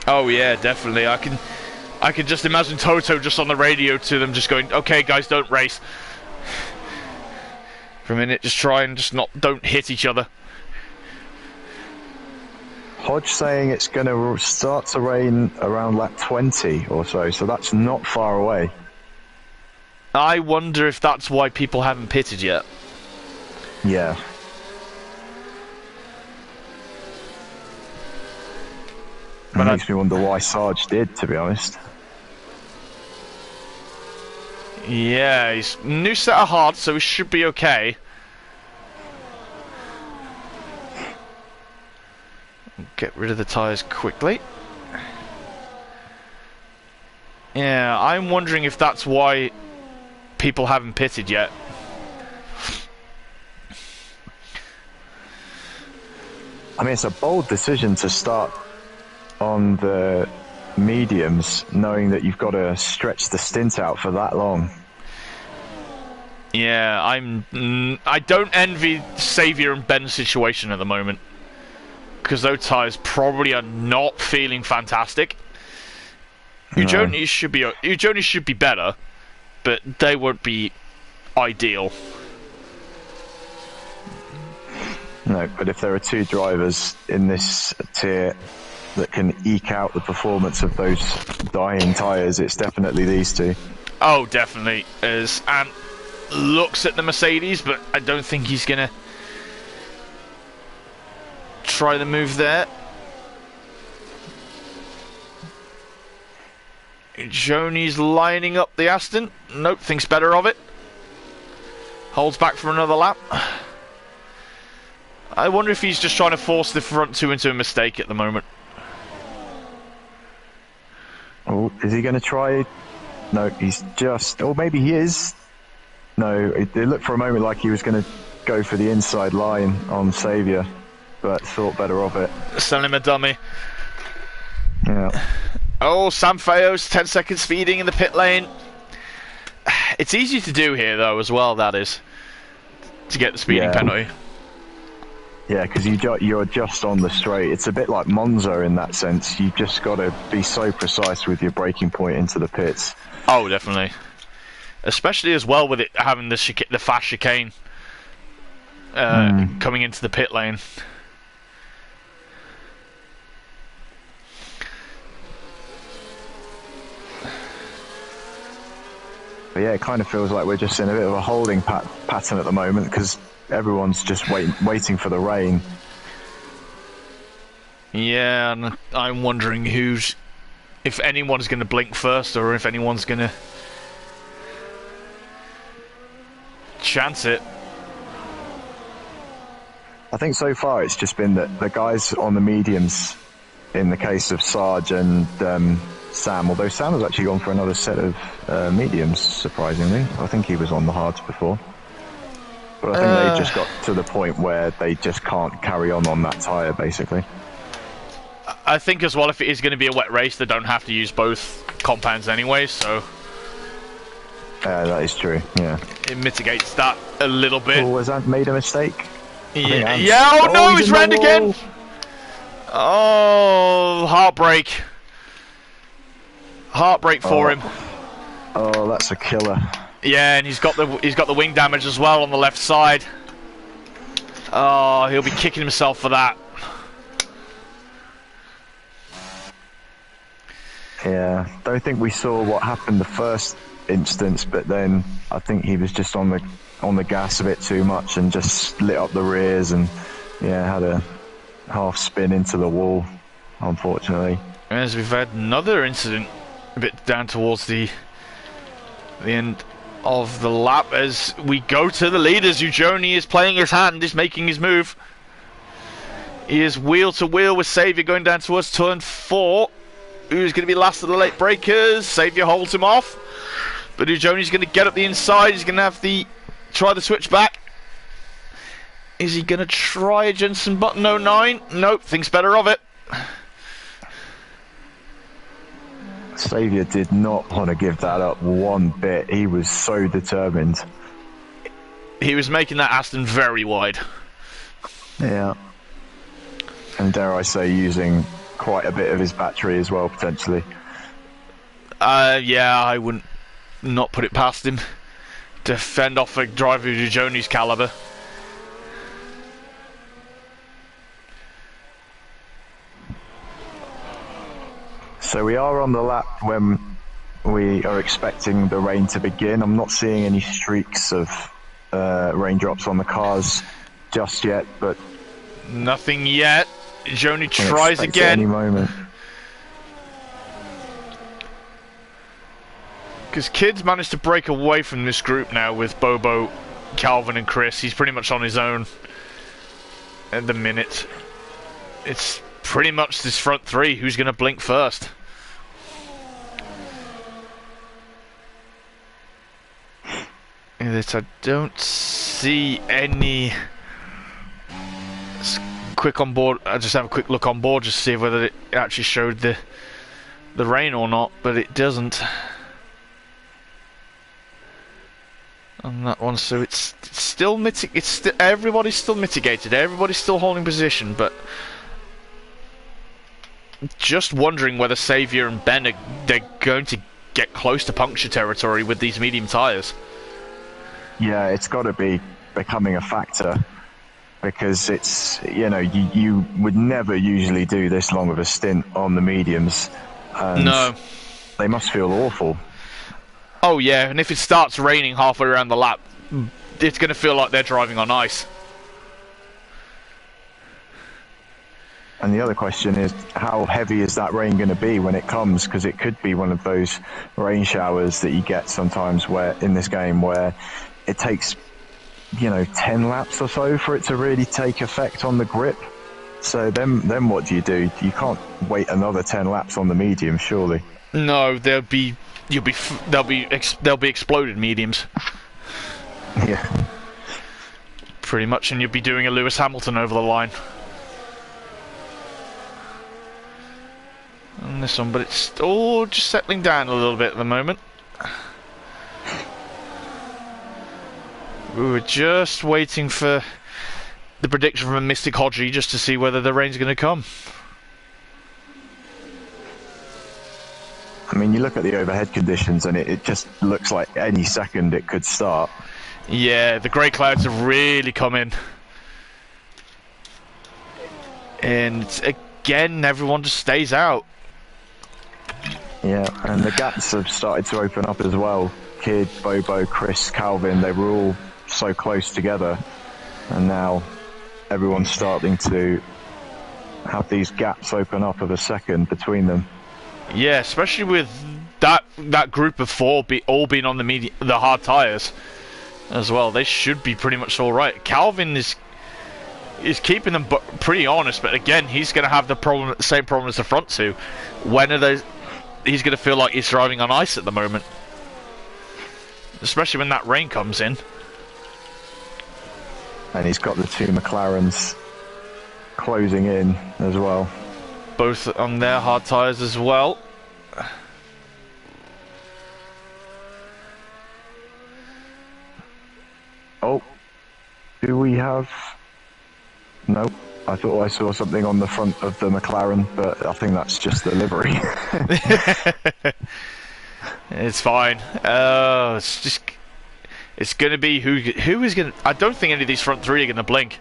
A: Oh yeah, definitely. I can just imagine Toto just on the radio to them, just going, "Okay, guys, don't race for a minute. Just try and don't hit each other."
B: Hodge saying it's going to start to rain around lap 20 or so, so that's not far away.
A: I wonder if that's why people haven't pitted yet.
B: Yeah. It makes me wonder why Sarge did, to be honest.
A: Yeah, he's new set of hards, so he should be okay. Get rid of the tyres quickly. Yeah, I'm wondering if that's why people haven't pitted yet.
B: I mean, it's a bold decision to start on the mediums, knowing that you've got to stretch the stint out for that long.
A: Yeah, I don't envy Xavier and Ben's situation at the moment, because those tyres probably are not feeling fantastic. Ujoni should be better, but they won't be ideal.
B: No, but if there are two drivers in this tier that can eke out the performance of those dying tyres, it's definitely these two.
A: Oh, definitely is. And looks at the Mercedes, but I don't think he's going to try the move there. Joni's lining up the Aston. Nope, thinks better of it. Holds back for another lap. I wonder if he's just trying to force the front two into a mistake at the moment.
B: Oh, is he going to try? No, he's just... Oh, maybe he is. No, it looked for a moment like he was going to go for the inside line on Xavier, but thought better of it.
A: Send him a dummy.
B: Yeah.
A: Oh, Sam Feo's 10 seconds speeding in the pit lane. It's easy to do here, though, as well, that is, to get the speeding penalty.
B: Yeah, because you're just on the straight. It's a bit like Monza in that sense. You've just got to be so precise with your braking point into the pits.
A: Oh, definitely. Especially as well with it having the fast chicane coming into the pit lane.
B: But yeah, it kind of feels like we're just in a bit of a holding pattern at the moment, because everyone's just waiting for the rain.
A: Yeah, and I'm wondering if anyone's going to blink first, or if anyone's going to chance it.
B: I think so far it's just been that the guys on the mediums, in the case of Sarge and Sam, although Sam has actually gone for another set of mediums, surprisingly. I think he was on the hards before. But I think they just got to the point where they just can't carry on that tyre, basically.
A: I think as well, if it is going to be a wet race, they don't have to use both compounds anyway, so...
B: that is true, yeah.
A: It mitigates that a little bit.
B: Oh, has Ant made a mistake?
A: Yeah, oh no, he's rammed again! Oh, heartbreak. Heartbreak for him.
B: Oh, that's a killer.
A: Yeah, and he's got the wing damage as well on the left side. Oh, he'll be kicking himself for that.
B: Yeah, don't think we saw what happened the first instance, but then I think he was just on the gas a bit too much and just lit up the rears and had a half spin into the wall, unfortunately.
A: As we've had another incident a bit down towards the end of the lap as we go to the leaders. Ujoni is playing his hand, is making his move. He is wheel to wheel with Xavier going down towards turn 4. who's going to be last of the late breakers. Xavier holds him off. But Johnny's going to get up the inside. He's going to have try the switch back. Is he going to try a Jensen button 09? Nope, thinks better of it.
B: Xavier did not want to give that up one bit. He was so determined.
A: He was making that Aston very wide.
B: Yeah. And dare I say, using quite a bit of his battery as well, potentially.
A: Yeah, I wouldn't not put it past him to fend off a driver of Joni's caliber.
B: So we are on the lap when we are expecting the rain to begin. I'm not seeing any streaks of raindrops on the cars just yet, but
A: nothing yet. Joni tries again.
B: Any moment.
A: Because Kid's managed to break away from this group now with Bobo, Calvin and Chris. He's pretty much on his own at the minute. It's pretty much this front three. Who's going to blink first? I don't see any quick on board. I just have a quick look on board just to see whether it actually showed the rain or not, but it doesn't on that one. So it's still everybody's still mitigated. Everybody's still holding position, but just wondering whether Xavier and Ben they're going to get close to puncture territory with these medium tyres.
B: Yeah, it's got to be becoming a factor, because it's, you know, you would never usually do this long of a stint on the mediums. And
A: no.
B: They must feel awful.
A: Oh yeah, and if it starts raining halfway around the lap, it's going to feel like they're driving on ice.
B: And the other question is, how heavy is that rain going to be when it comes? Because it could be one of those rain showers that you get sometimes where in this game where it takes, you know, 10 laps or so for it to really take effect on the grip. So then what do? You can't wait another 10 laps on the medium, surely.
A: No, they'll be exploded mediums.
B: Yeah.
A: Pretty much, and you'll be doing a Lewis Hamilton over the line. On this one, but it's all just settling down a little bit at the moment. We were just waiting for the prediction from Mystic Hodgie just to see whether the rain's going to come.
B: I mean, you look at the overhead conditions and it just looks like any second it could start.
A: Yeah, the grey clouds have really come in. And again, everyone just stays out.
B: Yeah, and the gaps have started to open up as well. Kid, Bobo, Chris, Calvin, they were all so close together. And now everyone's starting to have these gaps open up of a second between them.
A: Yeah, especially with that group of four all being on the hard tyres as well. They should be pretty much all right. Calvin is keeping them pretty honest, but again, he's going to have the same problem as the front two. When are those? He's going to feel like he's driving on ice at the moment, especially when that rain comes in.
B: And he's got the two McLarens closing in as well.
A: Both on their hard tyres as well.
B: Oh, do we have... No, I thought I saw something on the front of the McLaren, but I think that's just the livery.
A: It's fine. It's going to be who is going to... I don't think any of these front three are going to blink.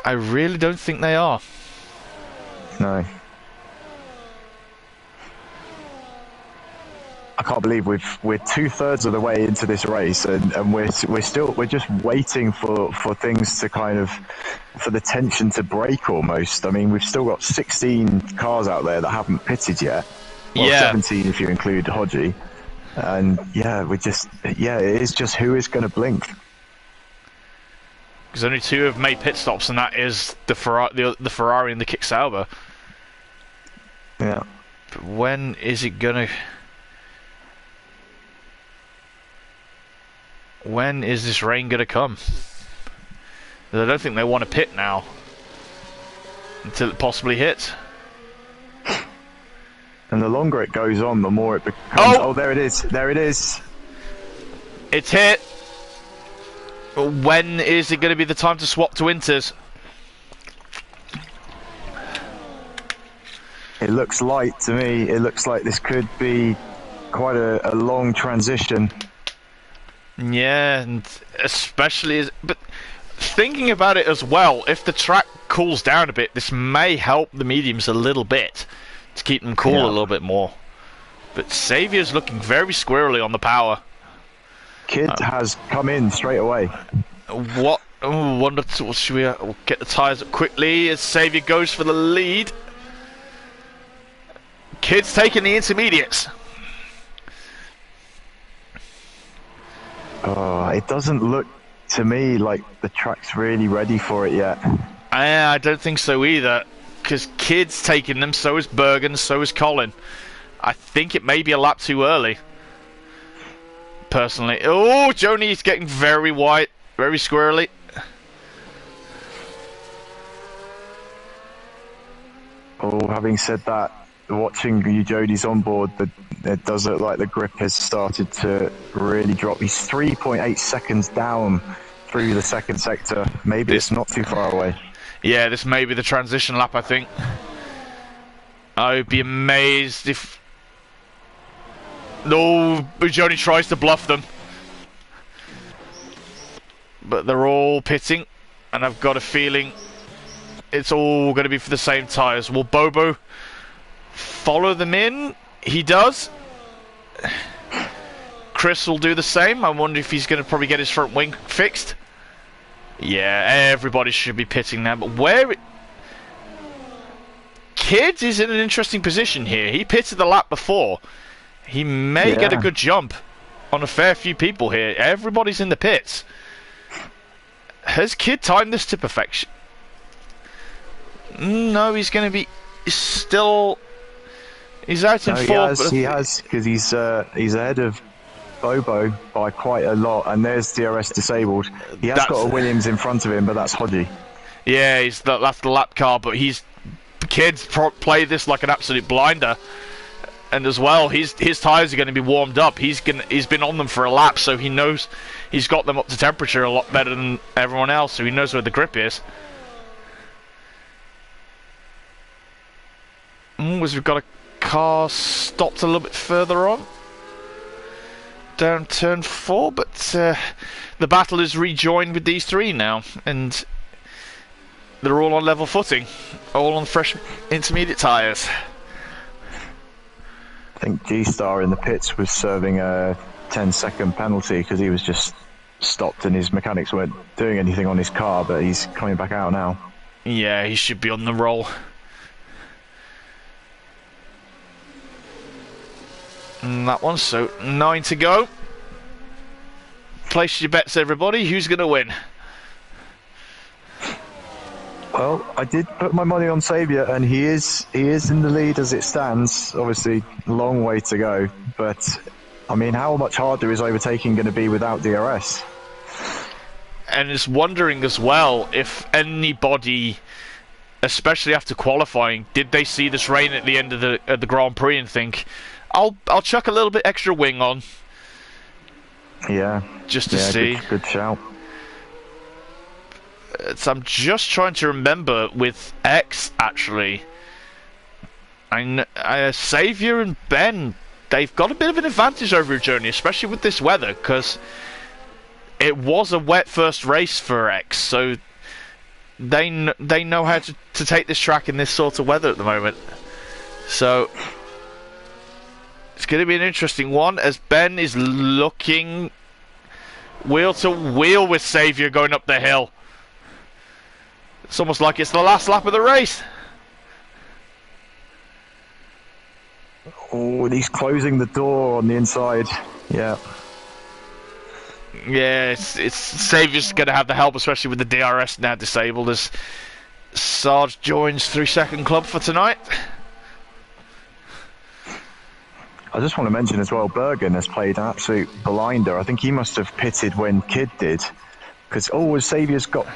A: I really don't think they are.
B: No. I can't believe we're 2/3 of the way into this race, and we're just waiting for things to kind of, for the tension to break almost. I mean, we've still got 16 cars out there that haven't pitted yet. Well,
A: yeah.
B: 17 if you include Hodgie. And yeah, it is just who is going to blink.
A: Because only two have made pit stops, and that is the Ferrari and the Kick Sauber.
B: Yeah.
A: But when is it gonna... When is this rain gonna come? I don't think they want to pit now. Until it possibly hits.
B: And the longer it goes on, the more it becomes... Oh, there it is. There it is.
A: It's hit. When is it going to be the time to swap to inters?
B: It looks light to me. It looks like this could be quite a long transition.
A: Yeah, and especially as... But thinking about it as well, if the track cools down a bit, this may help the mediums a little bit to keep them cool a little bit more. But Xavier's looking very squirrely on the power.
B: Kid has come in straight away.
A: What? Oh, wonder should we we'll get the tyres up quickly as Xavier goes for the lead. Kid's taking the intermediates.
B: Oh, it doesn't look to me like the track's really ready for it yet.
A: I don't think so either, because Kid's taking them, so is Bergen, so is Colin. I think it may be a lap too early. Personally. Oh, Joni's getting very white, very squirrely.
B: Oh, having said that, watching you Jody's on board, it does look like the grip has started to really drop. He's 3.8 seconds down through the second sector. Maybe it's not too far away.
A: Yeah, this may be the transition lap, I think. I would be amazed if... No, Joni tries to bluff them. But they're all pitting, and I've got a feeling it's all going to be for the same tyres. Will Bobo follow them in? He does. Chris will do the same. I wonder if he's going to probably get his front wing fixed. Yeah, everybody should be pitting now, but where... Kid is in an interesting position here. He pitted the lap before. He may get a good jump on a fair few people here. Everybody's in the pits. Has Kid timed this to perfection? No, he's going to be still... He's out in fourth.
B: He has, because he's ahead of Bobo by quite a lot, and there's DRS disabled. He has got a Williams in front of him, but that's Hodgie. Yeah, that's the lap car, but Kid's played this like an absolute blinder. And as well, his tyres are going to be warmed up. He's been on them for a lap, so he knows he's got them up to temperature a lot better than everyone else, so he knows where the grip is. As we've got a car stopped a little bit further on. Down turn 4, but the battle is rejoined with these three now, and they're all on level footing, all on fresh intermediate tyres. I think G-Star in the pits was serving a 10-second penalty because he was just stopped and his mechanics weren't doing anything on his car, but he's coming back out now.
A: Yeah, he should be on the roll. And that one, so 9 to go. Place your bets, everybody. Who's going to win?
B: Well, I did put my money on Xavier, and he is in the lead as it stands. Obviously, long way to go, but I mean, how much harder is overtaking going to be without DRS?
A: And it's wondering as well if anybody, especially after qualifying, did they see this rain at the end of the Grand Prix and think, I'll chuck a little bit extra wing on.
B: Yeah.
A: Just to see.
B: Good shout.
A: I'm just trying to remember with X, actually. Xavier and Ben, they've got a bit of an advantage over Journey, especially with this weather, because it was a wet first race for X, so they know how to take this track in this sort of weather at the moment. So it's going to be an interesting one, as Ben is looking wheel to wheel with Xavier going up the hill. It's almost like it's the last lap of the race.
B: Oh, and he's closing the door on the inside. Yeah.
A: Yeah, it's Xavier's going to have the help, especially with the DRS now disabled, as Sarge joins 3 Second Club for tonight.
B: I just want to mention as well, Bergen has played an absolute blinder. I think he must have pitted when Kidd did. Because, has Saviour's got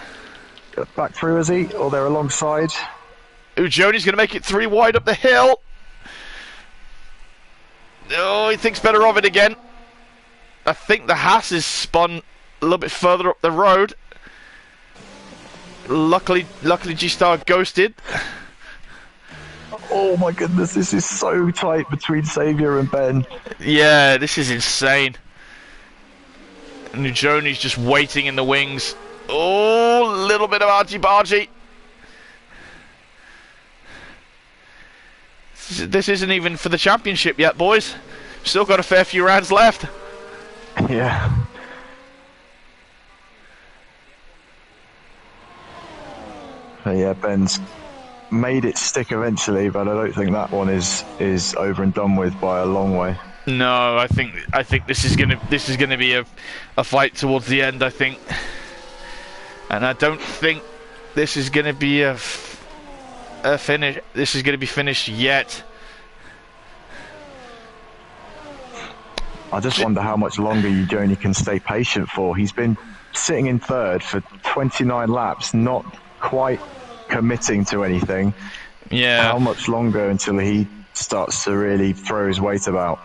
B: back through, has he? Or they're alongside?
A: Joni's going to make it 3 wide up the hill. Oh, he thinks better of it again. I think the Haas is spun a little bit further up the road. Luckily G-Star ghosted.
B: Oh my goodness, this is so tight between Saviour and Ben.
A: Yeah, this is insane. And Joni's just waiting in the wings. Oh, a little bit of argy-bargy. This isn't even for the championship yet, boys. Still got a fair few rounds left.
B: Yeah. But yeah, Ben's made it stick eventually, but I don't think that one is over and done with by a long way.
A: No, I think this is gonna be a fight towards the end, I think, and I don't think this is gonna be a finish. This is gonna be finished yet.
B: I just wonder how much longer Joni can stay patient for. He's been sitting in third for 29 laps, not quite committing to anything.
A: Yeah.
B: How much longer until he starts to really throw his weight about?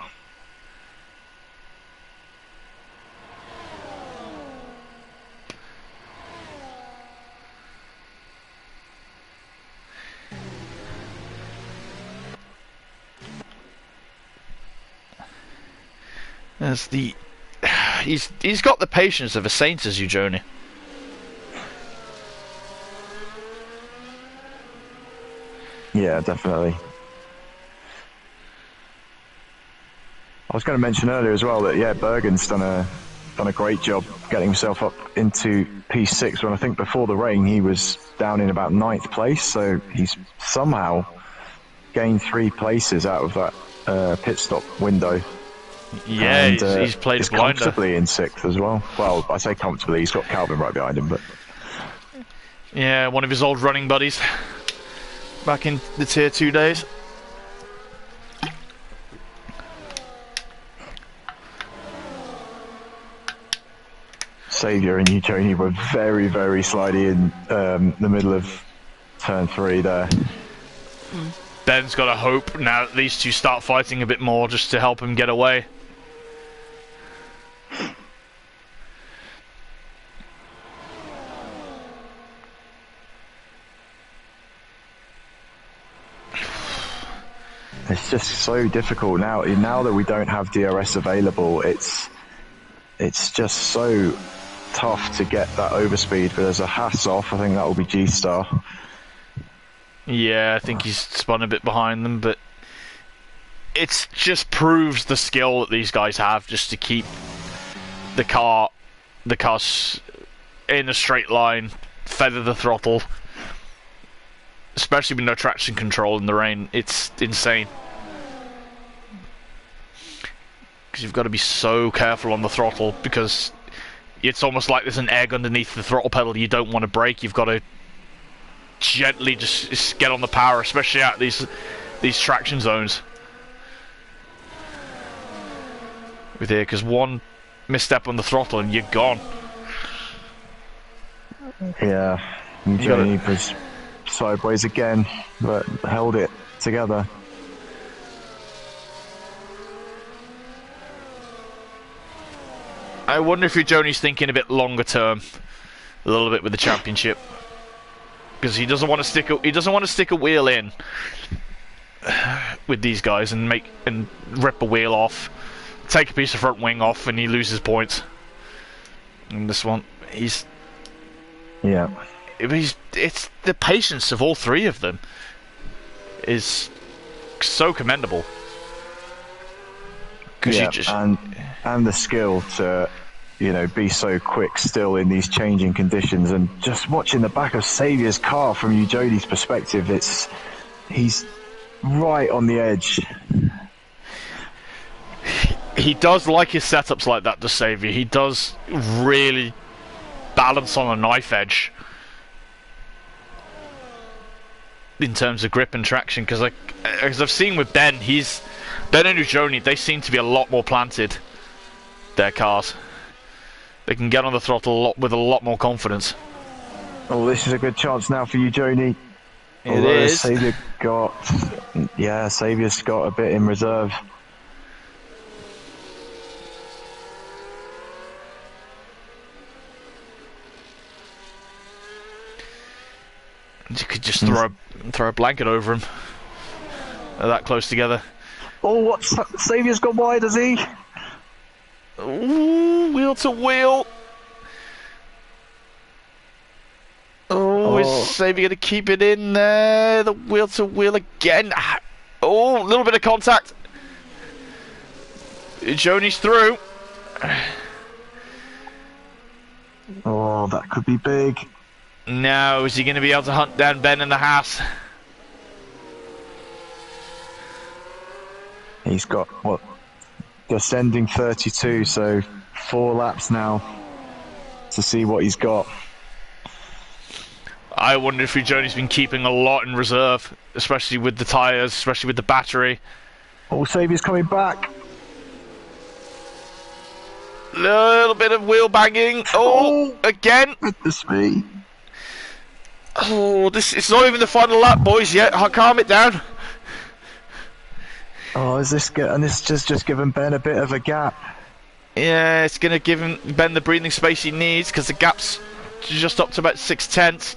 A: As he's got the patience of a saint, as Joni.
B: Yeah, definitely. I was going to mention earlier as well that Bergen's done a great job getting himself up into P6 when I think before the rain he was down in about 9th place, so he's somehow gained 3 places out of that pit stop window.
A: Yeah, and, he's played
B: he's
A: blinder.
B: Comfortably in 6th as well. Well, I say comfortably, he's got Calvin right behind him, but
A: yeah, one of his old running buddies back in the Tier 2 days.
B: Saviour and Joni were very, very slidey in the middle of turn 3 there.
A: Ben's got to hope now that these two start fighting a bit more just to help him get away.
B: It's just so difficult now. Now that we don't have DRS available, it's just so tough to get that overspeed. But there's a Haas off. I think that will be G-Star.
A: Yeah, I think he's spun a bit behind them, but it just proves the skill that these guys have just to keep the car in a straight line, feather the throttle, especially with no traction control in the rain. It's insane. Because you've got to be so careful on the throttle, because it's almost like there's an egg underneath the throttle pedal. You don't want to brake. You've got to gently just get on the power, especially out these traction zones. With here, because one misstep on the throttle and you're gone.
B: Yeah, Joni was sideways again, but held it together.
A: I wonder if Joni's thinking a bit longer term, a little bit with the championship, because he doesn't want to stick a wheel in with these guys and rip a wheel off, take a piece of front wing off, and he loses points. And this one, it's the patience of all three of them is so commendable.
B: Yeah, and the skill to, be so quick still in these changing conditions, and just watching the back of Saviour's car from Joni's perspective, he's right on the edge.
A: He does like his setups like that, does Saviour. He does really balance on a knife edge in terms of grip and traction, because as I've seen with Ben, Ben and Ujoni, they seem to be a lot more planted, their cars. They can get on the throttle with a lot more confidence.
B: Oh, this is a good chance now for you, Joni.
A: It is.
B: Saviour's got a bit in reserve.
A: You could just throw a blanket over him. They're that close together.
B: Oh, what's Saviour's gone wide, has he?
A: Ooh, wheel to wheel. Oh, is Saviour going to keep it in there? The wheel to wheel again. Oh, a little bit of contact. Joni's through.
B: Oh, that could be big.
A: Now, is he going to be able to hunt down Ben in the Haas?
B: He's got, what, descending 32, so 4 laps now to see what he's got.
A: I wonder if Joni's been keeping a lot in reserve, especially with the tyres, especially with the battery.
B: Oh, Saviour's coming back.
A: Little bit of wheel banging. Oh, again.
B: Goodness me.
A: Oh, it's not even the final lap, boys, yet. Calm it down.
B: Oh, is this good? And this just given Ben a bit of a gap.
A: Yeah, it's going to give Ben the breathing space he needs, because the gap's just up to about 6/10.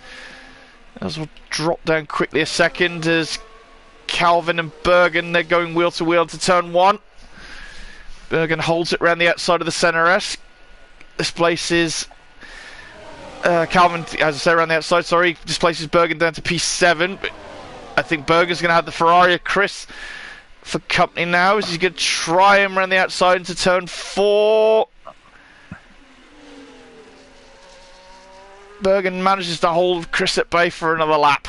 A: As we'll drop down quickly a second as Calvin and Bergen, they're going wheel to wheel to turn 1. Bergen holds it around the outside of the centre S. Displaces Calvin, as I say, around the outside, sorry, displaces Bergen down to P7. But I think Bergen's going to have the Ferrari of Chris for company now. Is he going to try him around the outside into turn 4? Bergen manages to hold Chris at bay for another lap.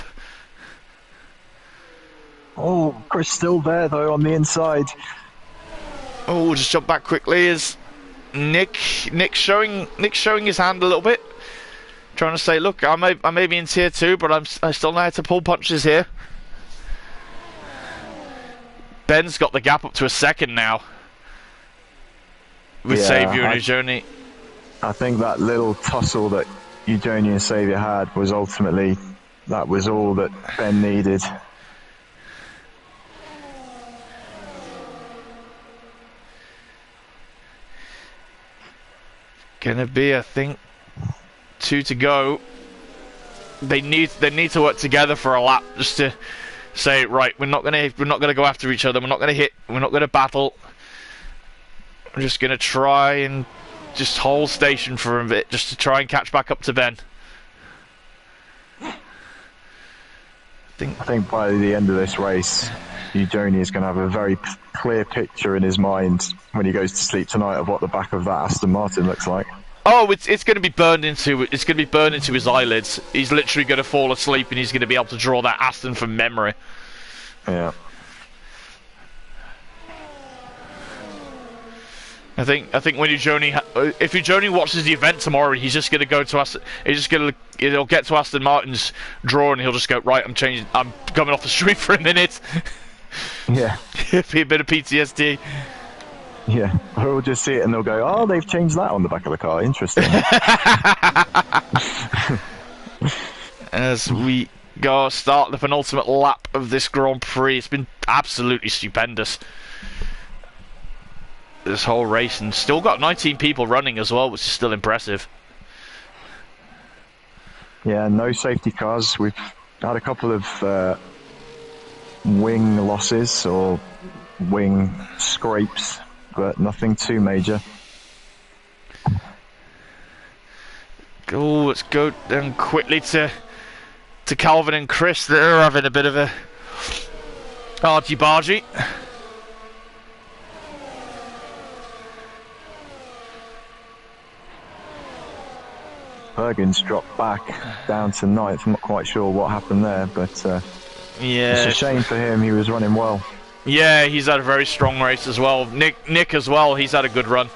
B: Oh, Chris still there though on the inside.
A: Oh, we'll just jump back quickly as Nick's showing his hand a little bit, trying to say, look, I may be in tier 2, but I still know how to pull punches here. Ben's got the gap up to a second now with Saviour and Ujoni.
B: I think that little tussle that Ujoni and Saviour had was ultimately, that was all that Ben needed.
A: Gonna be, I think, 2 to go. They need to work together for a lap just to say, right, we're not gonna go after each other. We're not gonna hit. We're not gonna battle. We're just gonna try and just hold station for a bit, just to try and catch back up to Ben.
B: I think by the end of this race, Ujoni is going to have a very clear picture in his mind when he goes to sleep tonight of what the back of that Aston Martin looks like.
A: Oh, it's going to be burned into his eyelids. He's literally going to fall asleep and he's going to be able to draw that Aston from memory.
B: Yeah.
A: I think when if Ujoni watches the event tomorrow, he's just going to go to us. He'll get to Aston Martin's drawer and he'll just go, right, I'm coming off the street for a minute.
B: Yeah.
A: It'll be a bit of PTSD.
B: Yeah, or we'll just see it and they'll go, oh, they've changed that on the back of the car. Interesting.
A: As we start the penultimate lap of this Grand Prix, it's been absolutely stupendous. This whole race, and still got 19 people running as well, which is still impressive.
B: Yeah, no safety cars. We've had a couple of wing losses or wing scrapes, but nothing too major.
A: Oh, let's go down quickly to Calvin and Chris. They're having a bit of a argy-bargy.
B: Bergen's dropped back down to 9th. I'm not quite sure what happened there, but
A: yeah,
B: it's a shame for him. He was running well.
A: Yeah, he's had a very strong race as well. Nick as well, he's had a good run.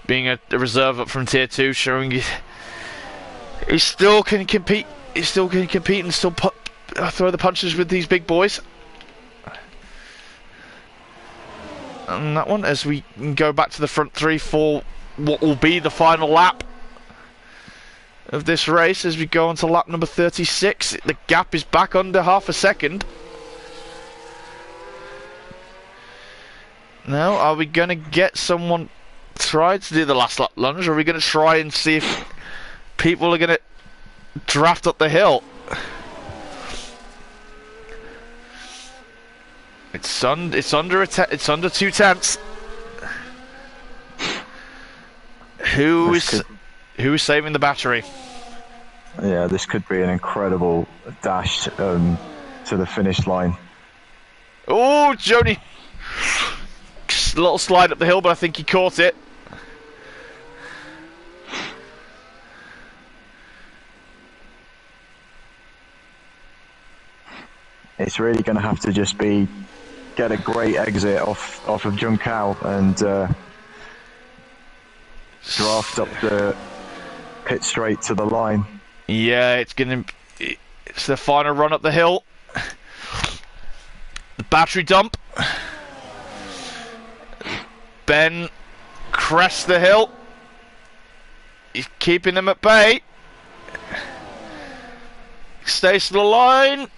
A: Being a reserve up from tier 2, showing he still can compete. He still can compete and still throw the punches with these big boys. on that one as we go back to the front three for what will be the final lap of this race as we go on to lap number 36. The gap is back under half a second. Now, are we going to get someone tried to do the last lap lunge, or are we going to try and see if people are going to draft up the hill? It's under 2/10. Who is saving the battery?
B: Yeah, this could be an incredible dash to the finish line.
A: Oh, Joni! Little slide up the hill, but I think he caught it.
B: It's really going to have to just be get a great exit off of Junkao and draft up the pit straight to the line.
A: Yeah, it's the final run up the hill. The battery dump. Ben crests the hill. He's keeping them at bay. Stays to the line.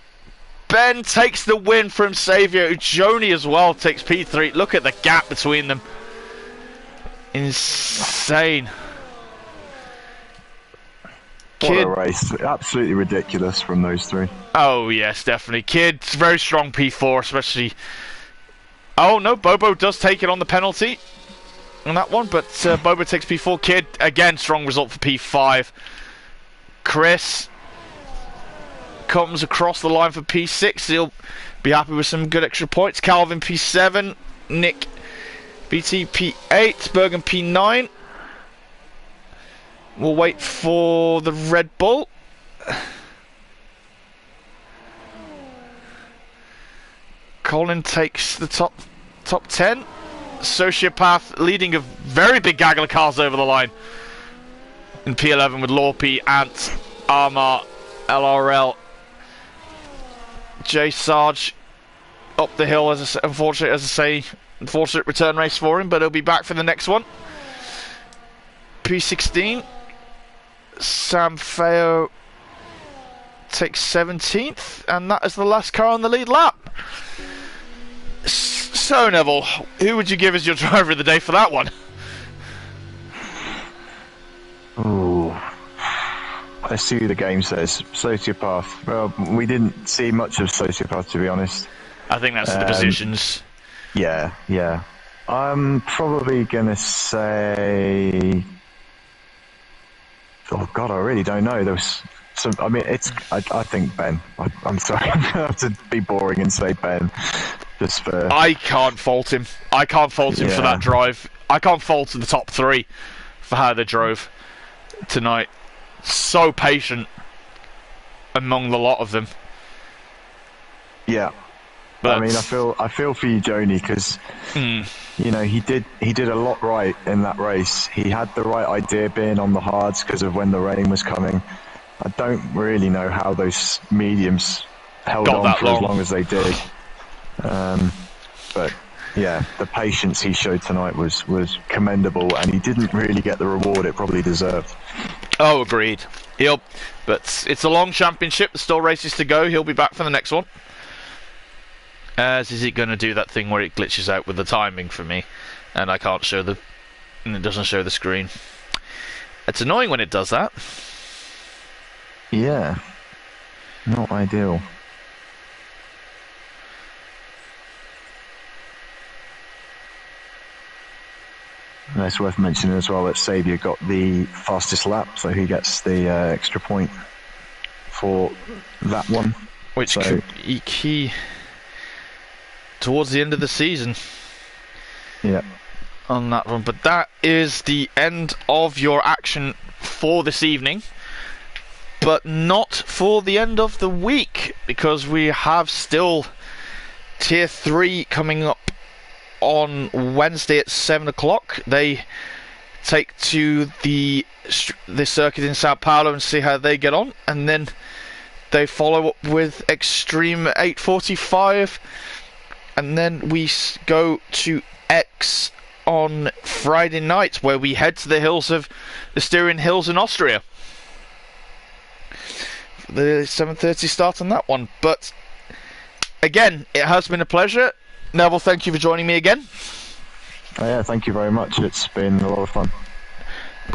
A: Ben takes the win from Xavier. Joni as well takes P3. Look at the gap between them. Insane.
B: What a race. Absolutely ridiculous from those three.
A: Oh, yes, definitely. Kid's very strong P4, especially. Oh, no, Bobo does take it on the penalty on that one, but Bobo takes P4. Kid, again, strong result for P5. Chris comes across the line for P6. He'll be happy with some good extra points. Calvin P7. Nick BT P8. Bergen P9. We'll wait for the Red Bull. Colin takes the top 10. Sociopath leading a very big gaggle of cars over the line. In P11 with Lorpy, Ant, Armar, LRL. J Sarge up the hill, unfortunate return race for him, but he'll be back for the next one. P16. Sam Feo takes 17th, and that is the last car on the lead lap. So, Neville, who would you give as your driver of the day for that one?
B: Ooh. Let's see who the game says. Sociopath. Well, we didn't see much of Sociopath, to be honest.
A: I think that's the positions.
B: Yeah. I'm probably going to say... Oh, God, I really don't know. There was some... I mean, I think Ben. I'm sorry. I'm going to have to be boring and say Ben. Just for...
A: I can't fault him. I can't fault him for that drive. I can't fault the top three for how they drove tonight. So patient among the lot of them.
B: Yeah, but I mean, I feel for you, Joni, because you know he did a lot right in that race. He had the right idea being on the hards because of when the rain was coming. I don't really know how those mediums held on for as long as they did. But yeah, the patience he showed tonight was commendable, and he didn't really get the reward it probably deserved.
A: Oh, agreed. But it's a long championship. There's still races to go. He'll be back for the next one. Is it going to do that thing where it glitches out with the timing for me, and I can't show and it doesn't show the screen? It's annoying when it does that.
B: Yeah, not ideal. And it's worth mentioning as well that Xavier got the fastest lap, so he gets the extra point for that one.
A: Which could be key towards the end of the season.
B: Yeah.
A: On that one. But that is the end of your action for this evening. But not for the end of the week, because we have still Tier 3 coming up on Wednesday at 7 o'clock. They take to the circuit in Sao Paulo and see how they get on, and then they follow up with X-treme 8:45, and then we go to MRC-X on Friday night, where we head to the Styrian Hills in Austria. The 7:30 start on that one. But again, it has been a pleasure. Neville, thank you for joining me again.
B: Yeah, thank you very much. It's been a lot of fun.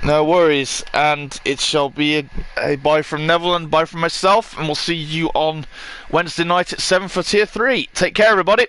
A: No worries, and it shall be a bye from Neville and bye from myself, and we'll see you on Wednesday night at 7 for Tier 3. Take care, everybody.